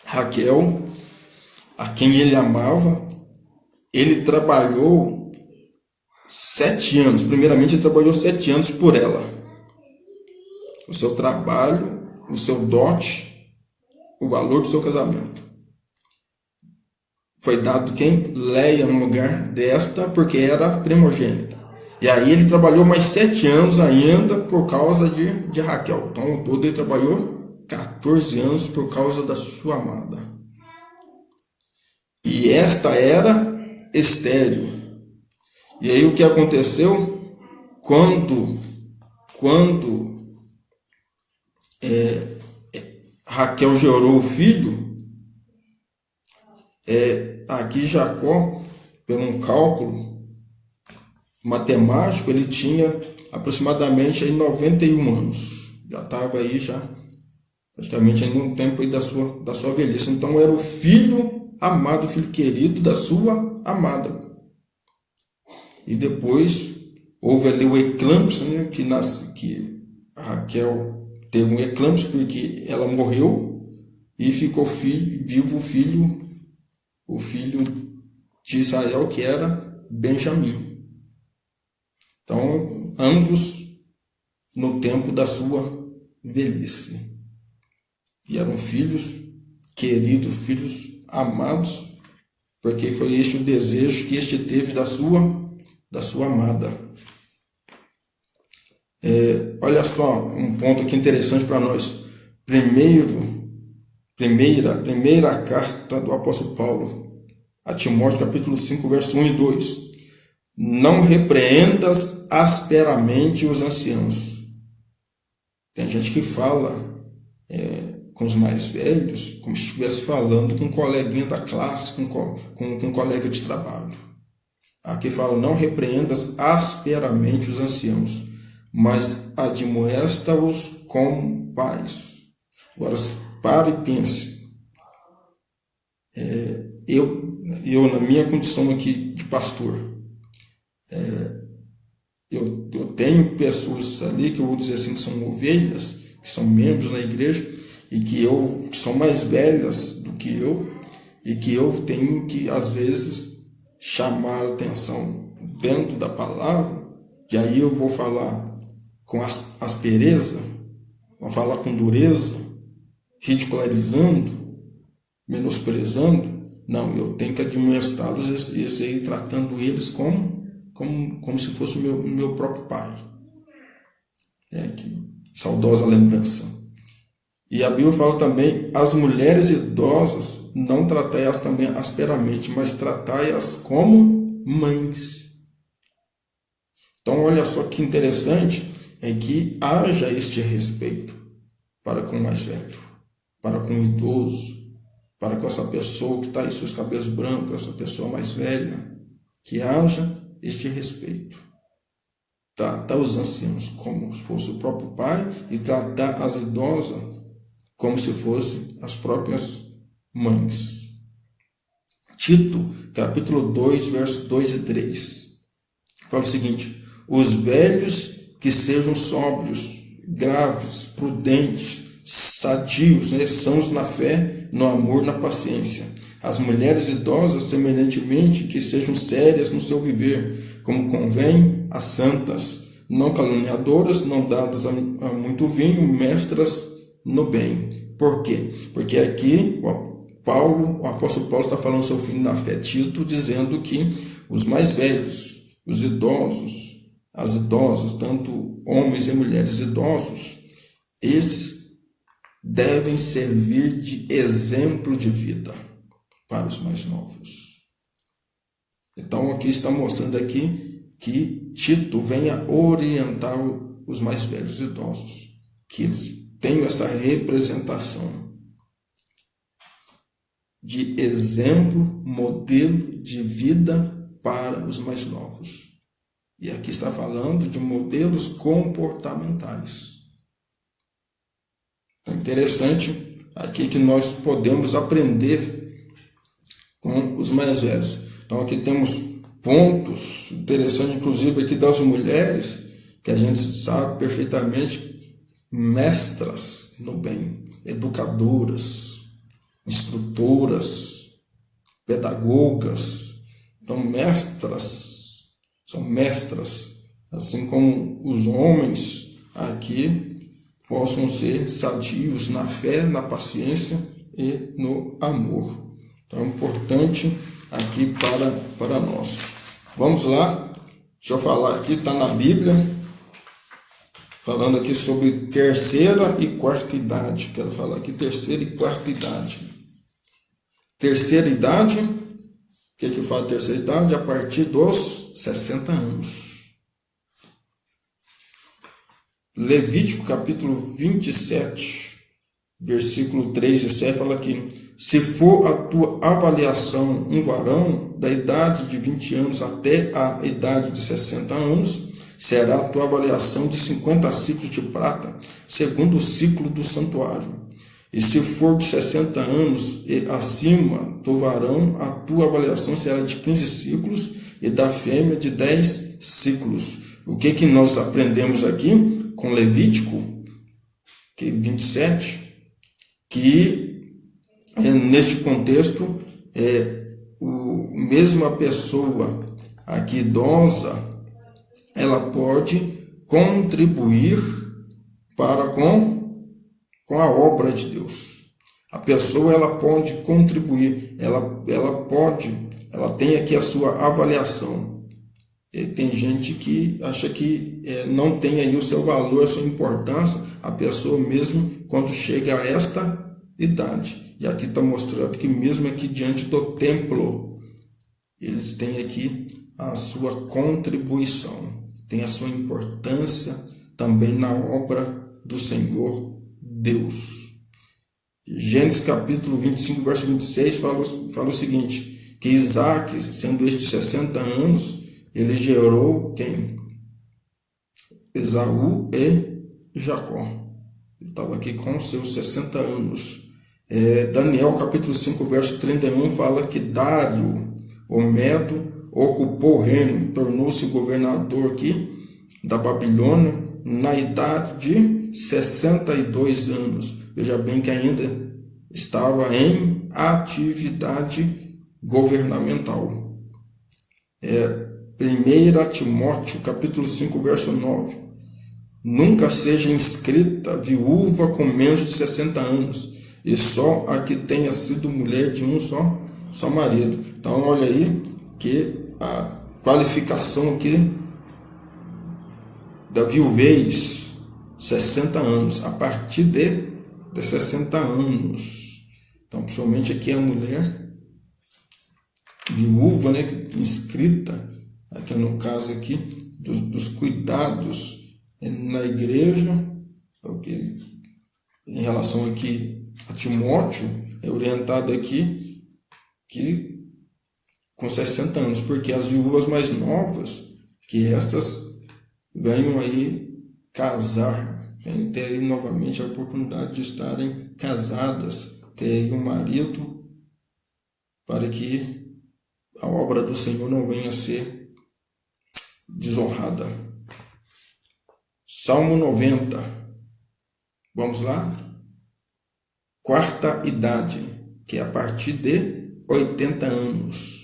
Raquel, a quem ele amava, ele trabalhou 7 anos. Primeiramente, ele trabalhou 7 anos por ela. O seu trabalho, o seu dote, o valor do seu casamento. Foi dado quem? Leia no lugar desta, porque era primogênita. E aí ele trabalhou mais 7 anos ainda por causa de Raquel. Então, ao todo ele trabalhou 14 anos por causa da sua amada. E esta era estéril. E aí o que aconteceu? Quando Raquel gerou o filho, aqui Jacó, por um cálculo matemático, ele tinha aproximadamente 91 anos. Já estava aí já praticamente ainda um tempo aí da sua velhice. Então era o filho amado, o filho querido da sua amada. E depois houve ali o eclâmpsia, né, que a Raquel teve um eclâmpsia porque ela morreu e ficou vivo o filho de Israel, que era Benjamim. Então, ambos no tempo da sua velhice. E eram filhos queridos, filhos amados, porque foi este o desejo que este teve da sua amada. Olha só um ponto aqui interessante para nós. Primeira carta do apóstolo Paulo a Timóteo, capítulo 5, verso 1 e 2. Não repreendas asperamente os anciãos. Tem gente que fala com os mais velhos como se estivesse falando com um coleguinha da classe, com um colega de trabalho. Aqui fala, não repreendas asperamente os anciãos, mas admoesta-os como pais. Agora, pare e pense. Eu na minha condição aqui de pastor, eu tenho pessoas ali que eu vou dizer assim que são ovelhas, que são membros na igreja e que são mais velhas do que eu e que eu tenho que às vezes chamar a atenção dentro da palavra, e aí eu vou falar com aspereza, vou falar com dureza, ridicularizando, menosprezando. Não, eu tenho que admoestá-los e seguir tratando eles como se fosse o meu próprio pai. Que saudosa lembrança. E a Bíblia fala também, as mulheres idosas, não tratai-as também asperamente, mas tratai-as como mães. Então, olha só que interessante, é que haja este respeito para com o mais velho, para com o idoso, para com essa pessoa que está aí seus cabelos brancos, essa pessoa mais velha, que haja este respeito. Tratar os anciãos como se fosse o próprio pai e tratar as idosas como se fossem as próprias mães. Tito, capítulo 2, versos 2 e 3. Fala o seguinte, os velhos que sejam sóbrios, graves, prudentes, sadios, sãos na fé, no amor, na paciência. As mulheres idosas, semelhantemente, que sejam sérias no seu viver, como convém às santas, não caluniadoras, não dadas a muito vinho, mestras no bem. Por quê? Porque aqui o apóstolo Paulo está falando seu filho na fé, Tito, dizendo que os mais velhos, os idosos, as idosas, tanto homens e mulheres idosos, estes devem servir de exemplo de vida para os mais novos. Então aqui está mostrando aqui que Tito venha orientar os mais velhos idosos, que eles tenham essa representação de exemplo, modelo de vida para os mais novos. E aqui está falando de modelos comportamentais. É interessante aqui que nós podemos aprender com os mais velhos. Então aqui temos pontos interessantes, inclusive aqui das mulheres, que a gente sabe perfeitamente, mestras no bem, educadoras, instrutoras, pedagogas. Então são mestras, assim como os homens aqui possam ser sadios na fé, na paciência e no amor. Então é importante aqui para nós. Vamos lá, deixa eu falar aqui, está na Bíblia, falando aqui sobre terceira e quarta idade. Quero falar aqui terceira e quarta idade. Terceira idade, o que fala terceira idade? A partir dos 60 anos. Levítico capítulo 27, versículo 3 e 7 fala aqui: se for a tua avaliação um varão da idade de 20 anos até a idade de 60 anos, será a tua avaliação de 50 ciclos de prata, segundo o ciclo do santuário. E se for de 60 anos e acima do varão, a tua avaliação será de 15 ciclos e da fêmea de 10 ciclos. O que nós aprendemos aqui com Levítico 27? Que neste contexto, mesmo a pessoa aqui idosa, ela pode contribuir para com a obra de Deus. A pessoa ela pode contribuir, ela tem aqui a sua avaliação. E tem gente que acha que não tem aí o seu valor, a sua importância, a pessoa mesmo quando chega a esta idade. E aqui está mostrando que mesmo aqui diante do templo, eles têm aqui a sua contribuição, tem a sua importância também na obra do Senhor Deus. Gênesis capítulo 25, verso 26 fala o seguinte, que Isaac, sendo este 60 anos, ele gerou quem? Esaú e Jacó. Ele estava aqui com seus 60 anos. Daniel capítulo 5, verso 31 fala que Dário, o Medo, ocupou o reino, tornou-se governador aqui da Babilônia na idade de 62 anos. Veja bem que ainda estava em atividade governamental. 1 Timóteo capítulo 5, verso 9. Nunca seja inscrita viúva com menos de 60 anos, e só a que tenha sido mulher de um só marido. Então olha aí que a qualificação aqui da viuvez, 60 anos, a partir de 60 anos. Então, principalmente aqui a mulher viúva, né, inscrita, aqui no caso aqui, dos cuidados na igreja, em relação aqui a Timóteo, é orientado aqui que com 60 anos, porque as viúvas mais novas, que estas venham aí casar, venham ter aí novamente a oportunidade de estarem casadas, ter aí um marido, para que a obra do Senhor não venha a ser desonrada. Salmo 90. Vamos lá? Quarta idade, que é a partir de 80 anos.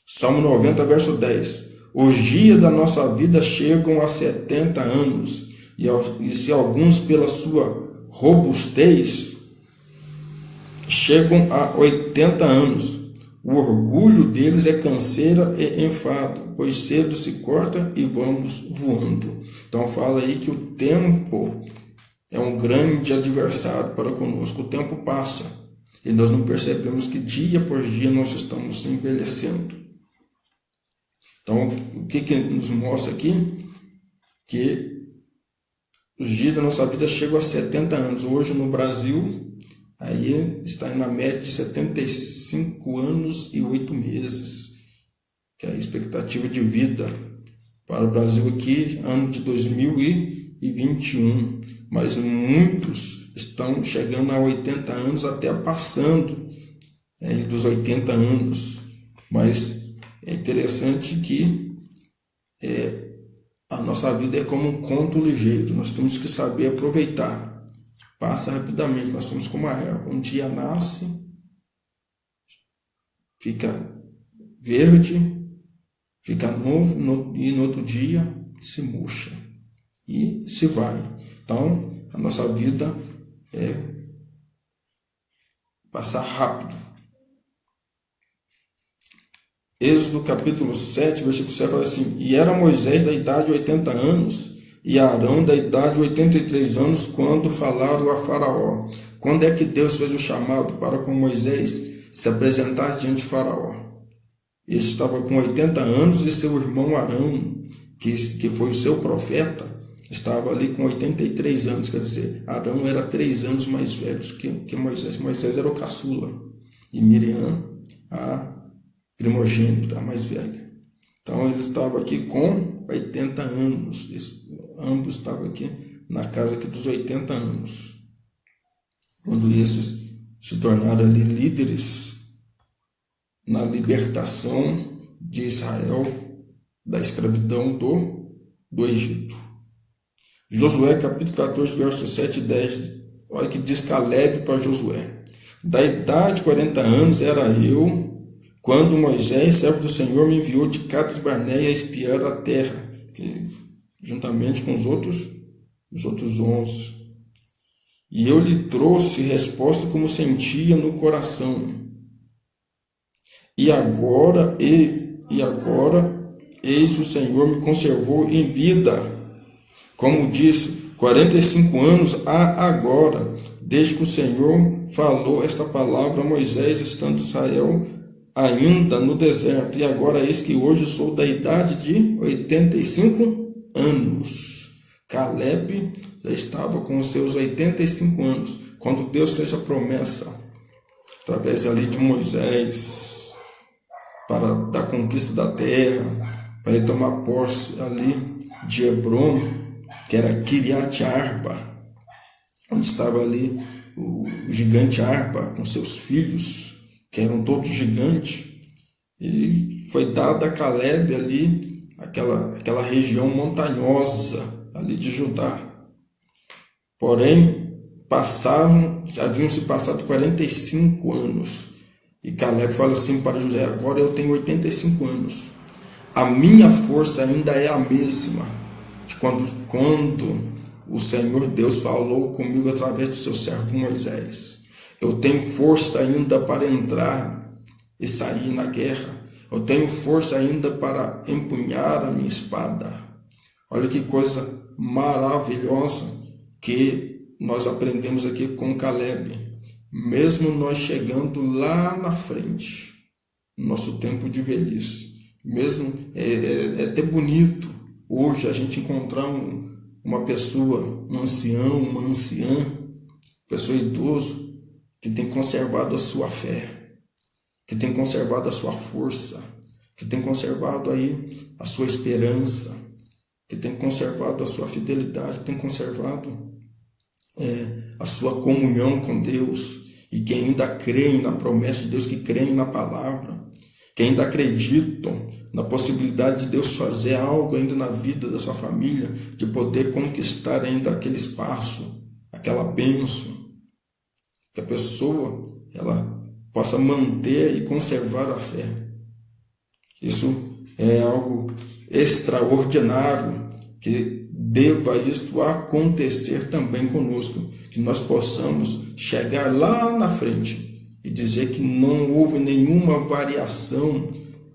Salmo 90, verso 10. Os dias da nossa vida chegam a 70 anos, e se alguns pela sua robustez chegam a 80 anos, o orgulho deles é canseira e enfado, pois cedo se corta e vamos voando. Então fala aí que o tempo é um grande adversário para conosco. O tempo passa e nós não percebemos que dia por dia nós estamos envelhecendo. Então, o que nos mostra aqui? Que os dias da nossa vida chegam a 70 anos. Hoje no Brasil, aí está na média de 75 anos e 8 meses, que é a expectativa de vida para o Brasil aqui, ano de 2021. Mas muitos estão chegando a 80 anos, até passando dos 80 anos. Mas é interessante que a nossa vida é como um conto ligeiro. Nós temos que saber aproveitar. Passa rapidamente. Nós somos como a erva. Um dia nasce, fica verde, fica novo, e no outro dia se murcha e se vai. Então, a nossa vida passa rápido. Êxodo capítulo 7, versículo 7 fala assim: E era Moisés da idade de 80 anos e Arão da idade de 83 anos quando falaram a Faraó. Quando é que Deus fez o chamado para com Moisés se apresentar diante de Faraó? Ele estava com 80 anos e seu irmão Arão, que foi o seu profeta, estava ali com 83 anos. Quer dizer, Arão era 3 anos mais velho que Moisés. Moisés era o caçula e Miriam a primogênita, a mais velha. Então ele estava aqui com 80 anos. Ambos estavam aqui na casa aqui dos 80 anos. quando esses se tornaram ali líderes na libertação de Israel da escravidão do Egito. Josué capítulo 14, versos 7 e 10. Olha que diz Caleb para Josué: da idade de 40 anos era eu, quando Moisés, servo do Senhor, me enviou de Cades Barneia a espiar a terra, juntamente com os outros 11. E eu lhe trouxe resposta como sentia no coração. E agora, eis o Senhor me conservou em vida. Como disse, 45 anos há agora, desde que o Senhor falou esta palavra a Moisés, estando Israel ainda no deserto. E agora eis que hoje sou da idade de 85 anos. Caleb já estava com os seus 85 anos, quando Deus fez a promessa, através ali de Moisés, para da conquista da terra, para ele tomar posse ali de Hebron, que era Kiriat Arba, onde estava ali o gigante Arba com seus filhos, que eram todos gigantes, e foi dada a Caleb ali aquela região montanhosa ali de Judá. Porém, haviam se passado 45 anos, e Caleb fala assim para José: agora eu tenho 85 anos, a minha força ainda é a mesma de quando o Senhor Deus falou comigo através do seu servo Moisés. Eu tenho força ainda para entrar e sair na guerra. Eu tenho força ainda para empunhar a minha espada. Olha que coisa maravilhosa que nós aprendemos aqui com Caleb. Mesmo nós chegando lá na frente, no nosso tempo de velhice, mesmo é até bonito hoje a gente encontrar uma pessoa, um ancião, uma anciã, pessoa idoso, que tem conservado a sua fé, que tem conservado a sua força, que tem conservado aí a sua esperança, que tem conservado a sua fidelidade, que tem conservado a sua comunhão com Deus, e que ainda creem na promessa de Deus, que creem na palavra, que ainda acreditam na possibilidade de Deus fazer algo ainda na vida da sua família, de poder conquistar ainda aquele espaço, aquela bênção, que a pessoa ela possa manter e conservar a fé. Isso é algo extraordinário, que deva isto acontecer também conosco, que nós possamos chegar lá na frente e dizer que não houve nenhuma variação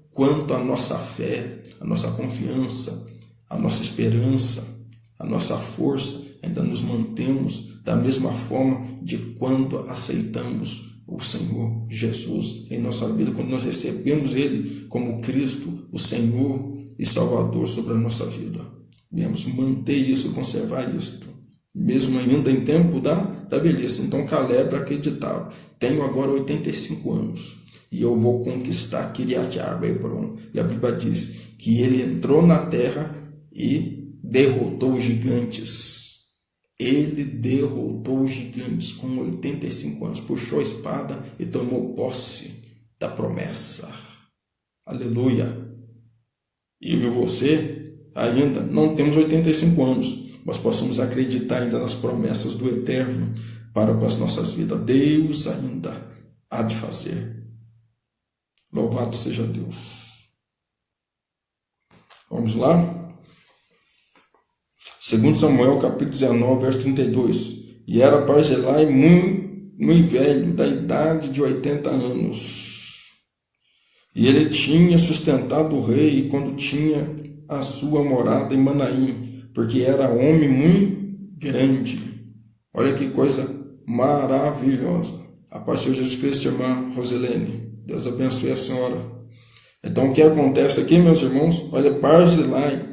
quanto à nossa fé, a nossa confiança, a nossa esperança, a nossa força, ainda nos mantemos da mesma forma de quando aceitamos o Senhor Jesus em nossa vida, quando nós recebemos Ele como Cristo, o Senhor e Salvador sobre a nossa vida. Viemos manter isso, conservar isto, mesmo ainda em tempo da velhice. Então Caleb acreditava: tenho agora 85 anos e eu vou conquistar Kiriat Arba, Hebron. E a Bíblia diz que ele entrou na terra e derrotou os gigantes. Ele derrotou os gigantes com 85 anos, puxou a espada e tomou posse da promessa. Aleluia! E eu e você ainda não temos 85 anos, mas possamos acreditar ainda nas promessas do Eterno para com as nossas vidas. Deus ainda há de fazer. Louvado seja Deus. Vamos lá? 2 Samuel capítulo 19, verso 32. E era Barzilai muito velho, da idade de 80 anos. E ele tinha sustentado o rei quando tinha a sua morada em Manaim, porque era homem muito grande. Olha que coisa maravilhosa. A paz do Senhor Jesus Cristo, irmã Rosilene. Deus abençoe a senhora. Então o que acontece aqui, meus irmãos? Olha, Barzilai,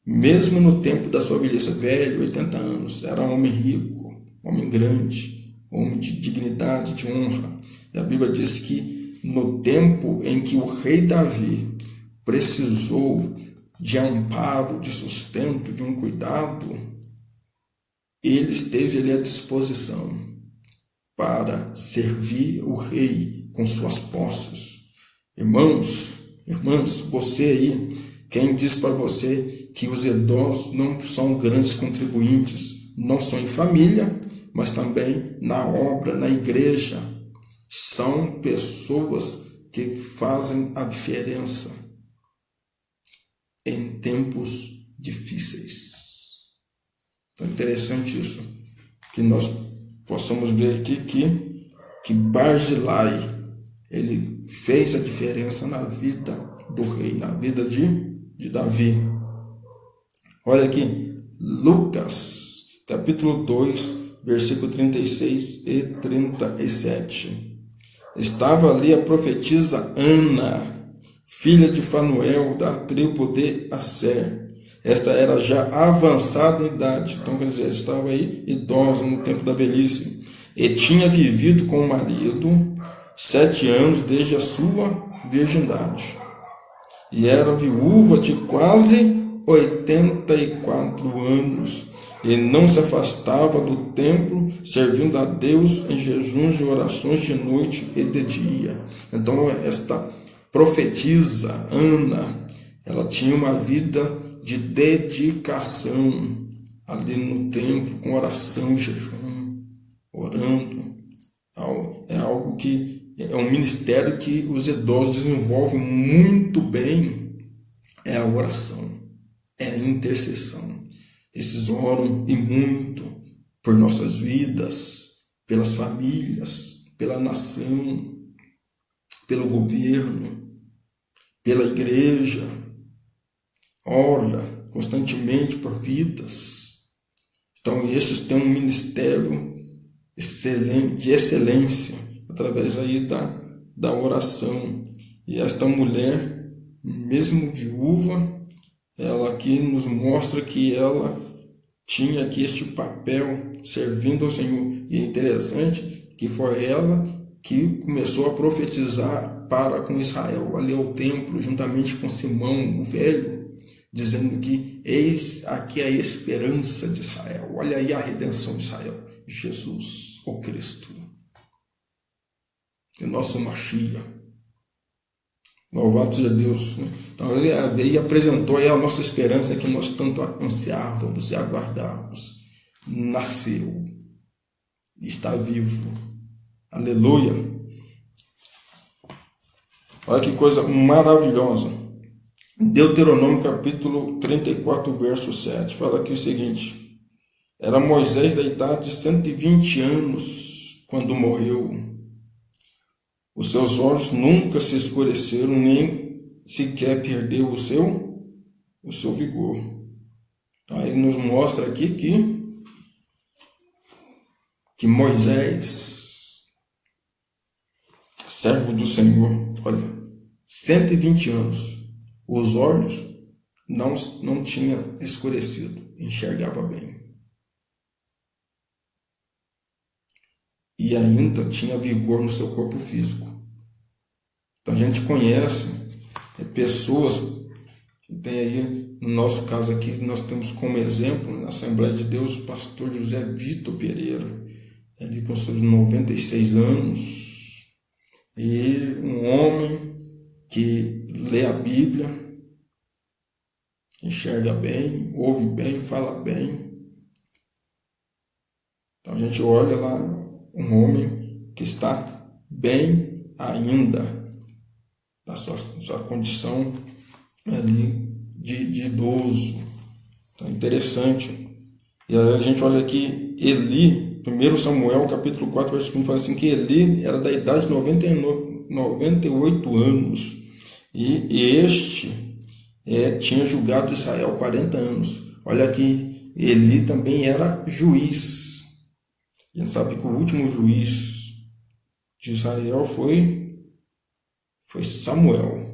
mesmo no tempo da sua velhice, velho, 80 anos, era um homem rico, homem grande, homem de dignidade, de honra. E a Bíblia diz que no tempo em que o rei Davi precisou de amparo, de sustento, de um cuidado, ele esteve ali à disposição. para servir o rei com suas posses. Irmãos, irmãs, você aí, quem diz para você que os idosos não são grandes contribuintes, não só em família, mas também na obra, na igreja, são pessoas que fazem a diferença em tempos difíceis. Então é interessante isso, que nós possamos ver aqui que Barzilai, ele fez a diferença na vida do rei, na vida de Davi. Olha aqui, Lucas, capítulo 2, versículo 36 e 37. Estava ali a profetisa Ana, filha de Fanuel, da tribo de Asser. Esta era já avançada em idade, então quer dizer, estava aí idosa no tempo da velhice, e tinha vivido com o marido 7 anos desde a sua virgindade, e era viúva de quase 84 anos, e não se afastava do templo, servindo a Deus em jejuns e orações de noite e de dia. Então esta profetisa Ana, ela tinha uma vida de dedicação ali no templo, com oração e jejum, orando. É algo que é um ministério que os idosos desenvolvem muito bem, é a oração, é a intercessão. Esses oram e muito por nossas vidas, pelas famílias, pela nação, pelo governo, pela igreja. Ora constantemente por vidas. Então esses têm um ministério excelente, de excelência, através aí da oração. E esta mulher, mesmo viúva, ela aqui nos mostra que ela tinha aqui este papel servindo ao Senhor. E é interessante que foi ela que começou a profetizar para com Israel, ali ao templo, juntamente com Simão, o velho, dizendo que eis aqui a esperança de Israel. Olha aí a redenção de Israel. Jesus, o Cristo, o nosso Mashiach. Louvado seja Deus. Então ele apresentou aí a nossa esperança que nós tanto ansiávamos e aguardávamos. Nasceu, está vivo. Aleluia. Olha que coisa maravilhosa. Deuteronômio capítulo 34, verso 7. Fala aqui o seguinte: era Moisés da idade de 120 anos quando morreu. Os seus olhos nunca se escureceram, nem sequer perdeu o seu vigor. Aí nos mostra aqui que Moisés, servo do Senhor, olha, 120 anos, os olhos não tinham escurecido, enxergava bem. E ainda tinha vigor no seu corpo físico. Então a gente conhece pessoas que tem aí, no nosso caso aqui, nós temos como exemplo, na Assembleia de Deus, o pastor José Vitor Pereira, ele com seus 96 anos, e um homem que lê a Bíblia, enxerga bem, ouve bem, fala bem. Então a gente olha lá, um homem que está bem ainda, na sua condição ali de idoso. Então, interessante. E aí a gente olha aqui, Eli, 1 Samuel, capítulo 4, versículo 1, fala assim, que Eli era da idade de 98 anos, e este tinha julgado Israel 40 anos. Olha aqui, Eli também era juiz. A gente sabe que o último juiz de Israel foi Samuel.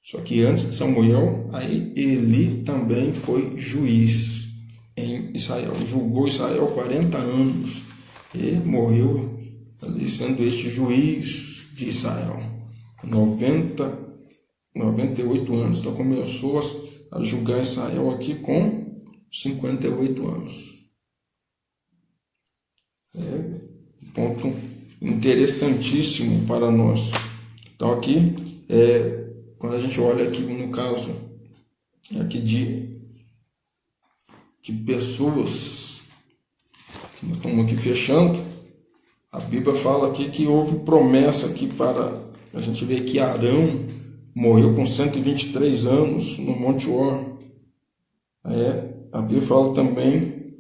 Só que antes de Samuel, aí Eli também foi juiz em Israel. Julgou Israel 40 anos e morreu ali sendo este juiz de Israel. 98 anos. Então começou a julgar Israel aqui com 58 anos. ponto interessantíssimo para nós. Então aqui, quando a gente olha aqui no caso aqui de pessoas, que nós estamos aqui fechando, a Bíblia fala aqui que houve promessa aqui para, a gente vê que Arão morreu com 123 anos no Monte Hor. A Bíblia fala também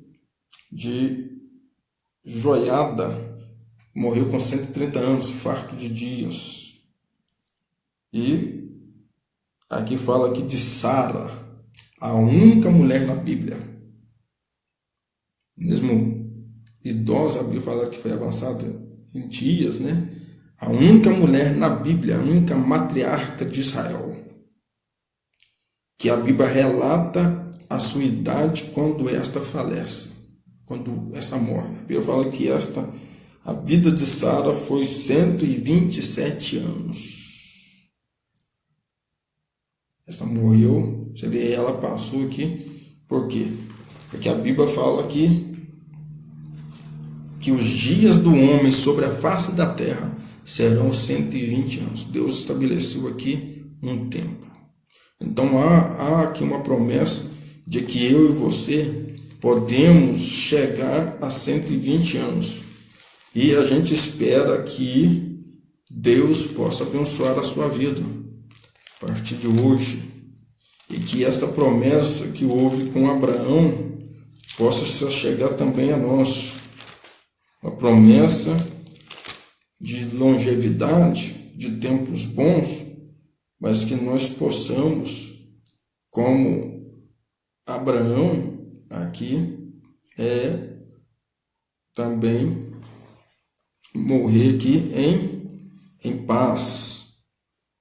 de Joiada, morreu com 130 anos, farto de dias. E aqui fala aqui de Sara, a única mulher na Bíblia. Mesmo idosa, a Bíblia fala que foi avançada em dias, né? A única mulher na Bíblia, a única matriarca de Israel, que a Bíblia relata a sua idade quando esta falece, quando esta morre. A Bíblia fala que a vida de Sara foi 127 anos. Esta morreu, você vê, ela passou aqui, por quê? Porque a Bíblia fala aqui que os dias do homem sobre a face da terra serão 120 anos. Deus estabeleceu aqui um tempo. Então há aqui uma promessa de que eu e você podemos chegar a 120 anos. E a gente espera que Deus possa abençoar a sua vida a partir de hoje. E que esta promessa que houve com Abraão possa chegar também a nós. Uma promessa de longevidade, de tempos bons, mas que nós possamos, como Abraão aqui, também morrer aqui em paz.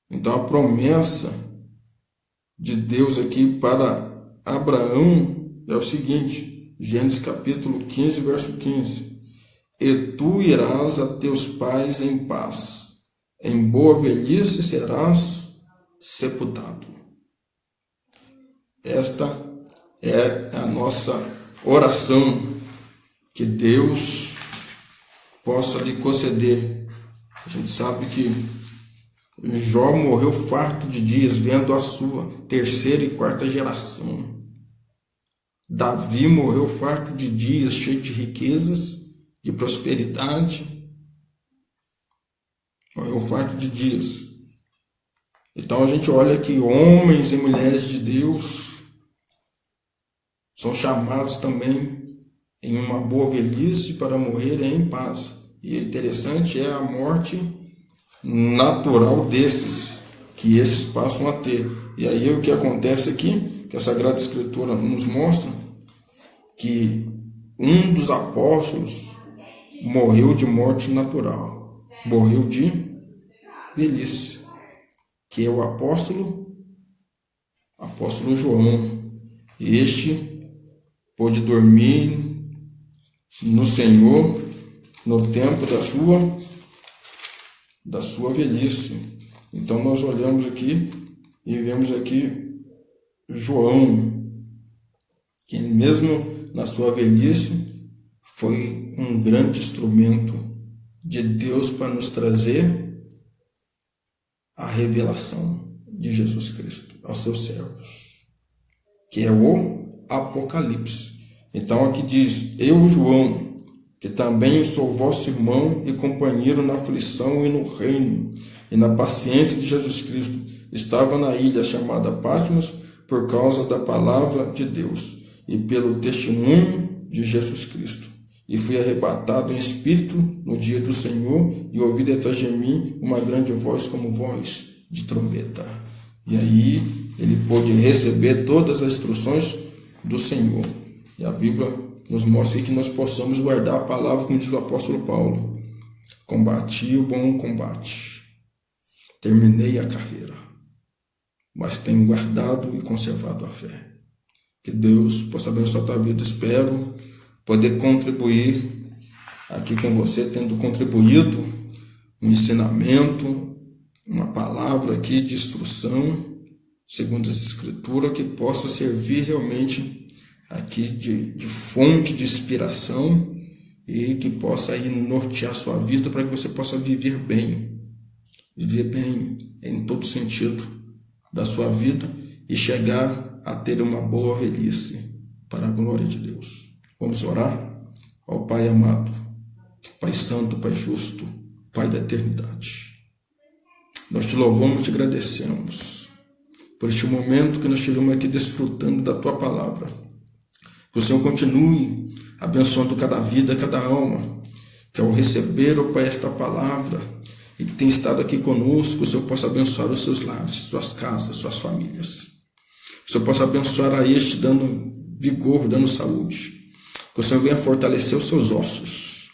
Então a promessa de Deus aqui para Abraão é o seguinte, Gênesis capítulo 15, verso 15. E tu irás a teus pais em paz, em boa velhice serás sepultado. Esta é a nossa oração, que Deus possa lhe conceder. A gente sabe que Jó morreu farto de dias, vendo a sua terceira e quarta geração. Davi morreu farto de dias, cheio de riquezas, de prosperidade, morreu farto de dias. Então a gente olha que homens e mulheres de Deus são chamados também em uma boa velhice para morrerem em paz. E interessante é a morte natural desses, que esses passam a ter. E aí o que acontece aqui, que a Sagrada Escritura nos mostra, que um dos apóstolos morreu de morte natural, morreu de velhice, que é o apóstolo João. Este pôde dormir no Senhor no tempo da sua velhice. Então nós olhamos aqui e vemos aqui João, que mesmo na sua velhice foi um grande instrumento de Deus para nos trazer a revelação de Jesus Cristo aos seus servos, que é o Apocalipse. Então aqui diz, eu, João, que também sou vosso irmão e companheiro na aflição e no reino e na paciência de Jesus Cristo, estava na ilha chamada Patmos por causa da palavra de Deus e pelo testemunho de Jesus Cristo. E fui arrebatado em espírito no dia do Senhor, e ouvi detrás de mim uma grande voz como voz de trombeta. E aí ele pôde receber todas as instruções do Senhor. E a Bíblia nos mostra que nós possamos guardar a palavra, como diz o apóstolo Paulo. Combati o bom combate, terminei a carreira, mas tenho guardado e conservado a fé. Que Deus possa abençoar a tua vida. Espero poder contribuir aqui com você, tendo contribuído um ensinamento, uma palavra aqui de instrução, segundo as Escrituras, que possa servir realmente aqui de fonte de inspiração e que possa aí nortear a sua vida para que você possa viver bem em todo sentido da sua vida e chegar a ter uma boa velhice para a glória de Deus. Vamos orar? Ó Pai amado, Pai santo, Pai justo, Pai da eternidade. Nós te louvamos e te agradecemos por este momento que nós estivemos aqui desfrutando da Tua palavra. Que o Senhor continue abençoando cada vida, cada alma, que ao receber, ó Pai, esta palavra, e que tem estado aqui conosco, o Senhor possa abençoar os seus lares, suas casas, suas famílias. Que o Senhor possa abençoar a este, dando vigor, dando saúde. Que o Senhor venha fortalecer os seus ossos.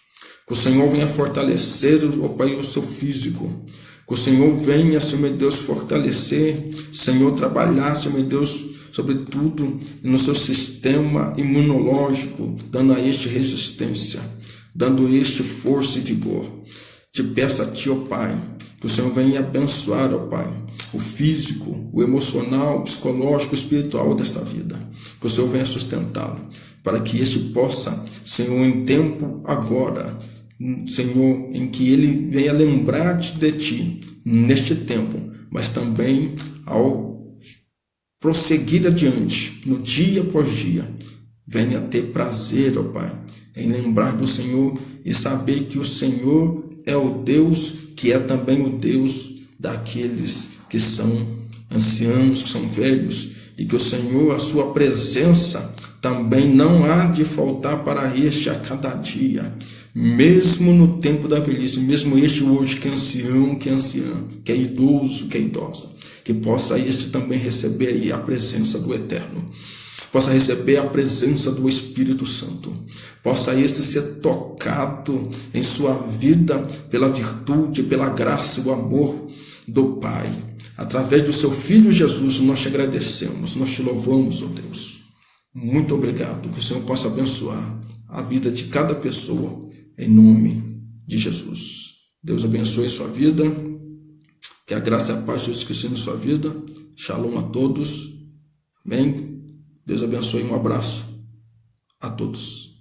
Que o Senhor venha fortalecer, ó Pai, o seu físico. Que o Senhor venha, Senhor meu Deus, fortalecer, Senhor, trabalhar, Senhor meu Deus, sobretudo no seu sistema imunológico, dando a este resistência, dando a este força e vigor. Te peço a Ti, ó Pai, que o Senhor venha abençoar, ó Pai, o físico, o emocional, o psicológico, o espiritual desta vida. Que o Senhor venha sustentá-lo, para que este possa, Senhor, em tempo agora, Senhor, em que ele venha lembrar-te de Ti neste tempo, mas também ao prosseguir adiante, no dia após dia, venha ter prazer, ó Pai, em lembrar do Senhor e saber que o Senhor é o Deus que é também o Deus daqueles que são ancianos, que são velhos, e que o Senhor, a sua presença também não há de faltar para este a cada dia, mesmo no tempo da velhice, mesmo este hoje que é ancião, que é anciã, que é idoso, que é idosa, que possa este também receber aí a presença do Eterno, possa receber a presença do Espírito Santo, possa este ser tocado em sua vida pela virtude, pela graça e o amor do Pai. Através do seu Filho Jesus, nós te agradecemos, nós te louvamos, ó Deus. Muito obrigado, que o Senhor possa abençoar a vida de cada pessoa, em nome de Jesus. Deus abençoe a sua vida, que a graça e a paz de Jesus Cristo na sua vida. Shalom a todos. Amém. Deus abençoe, um abraço a todos.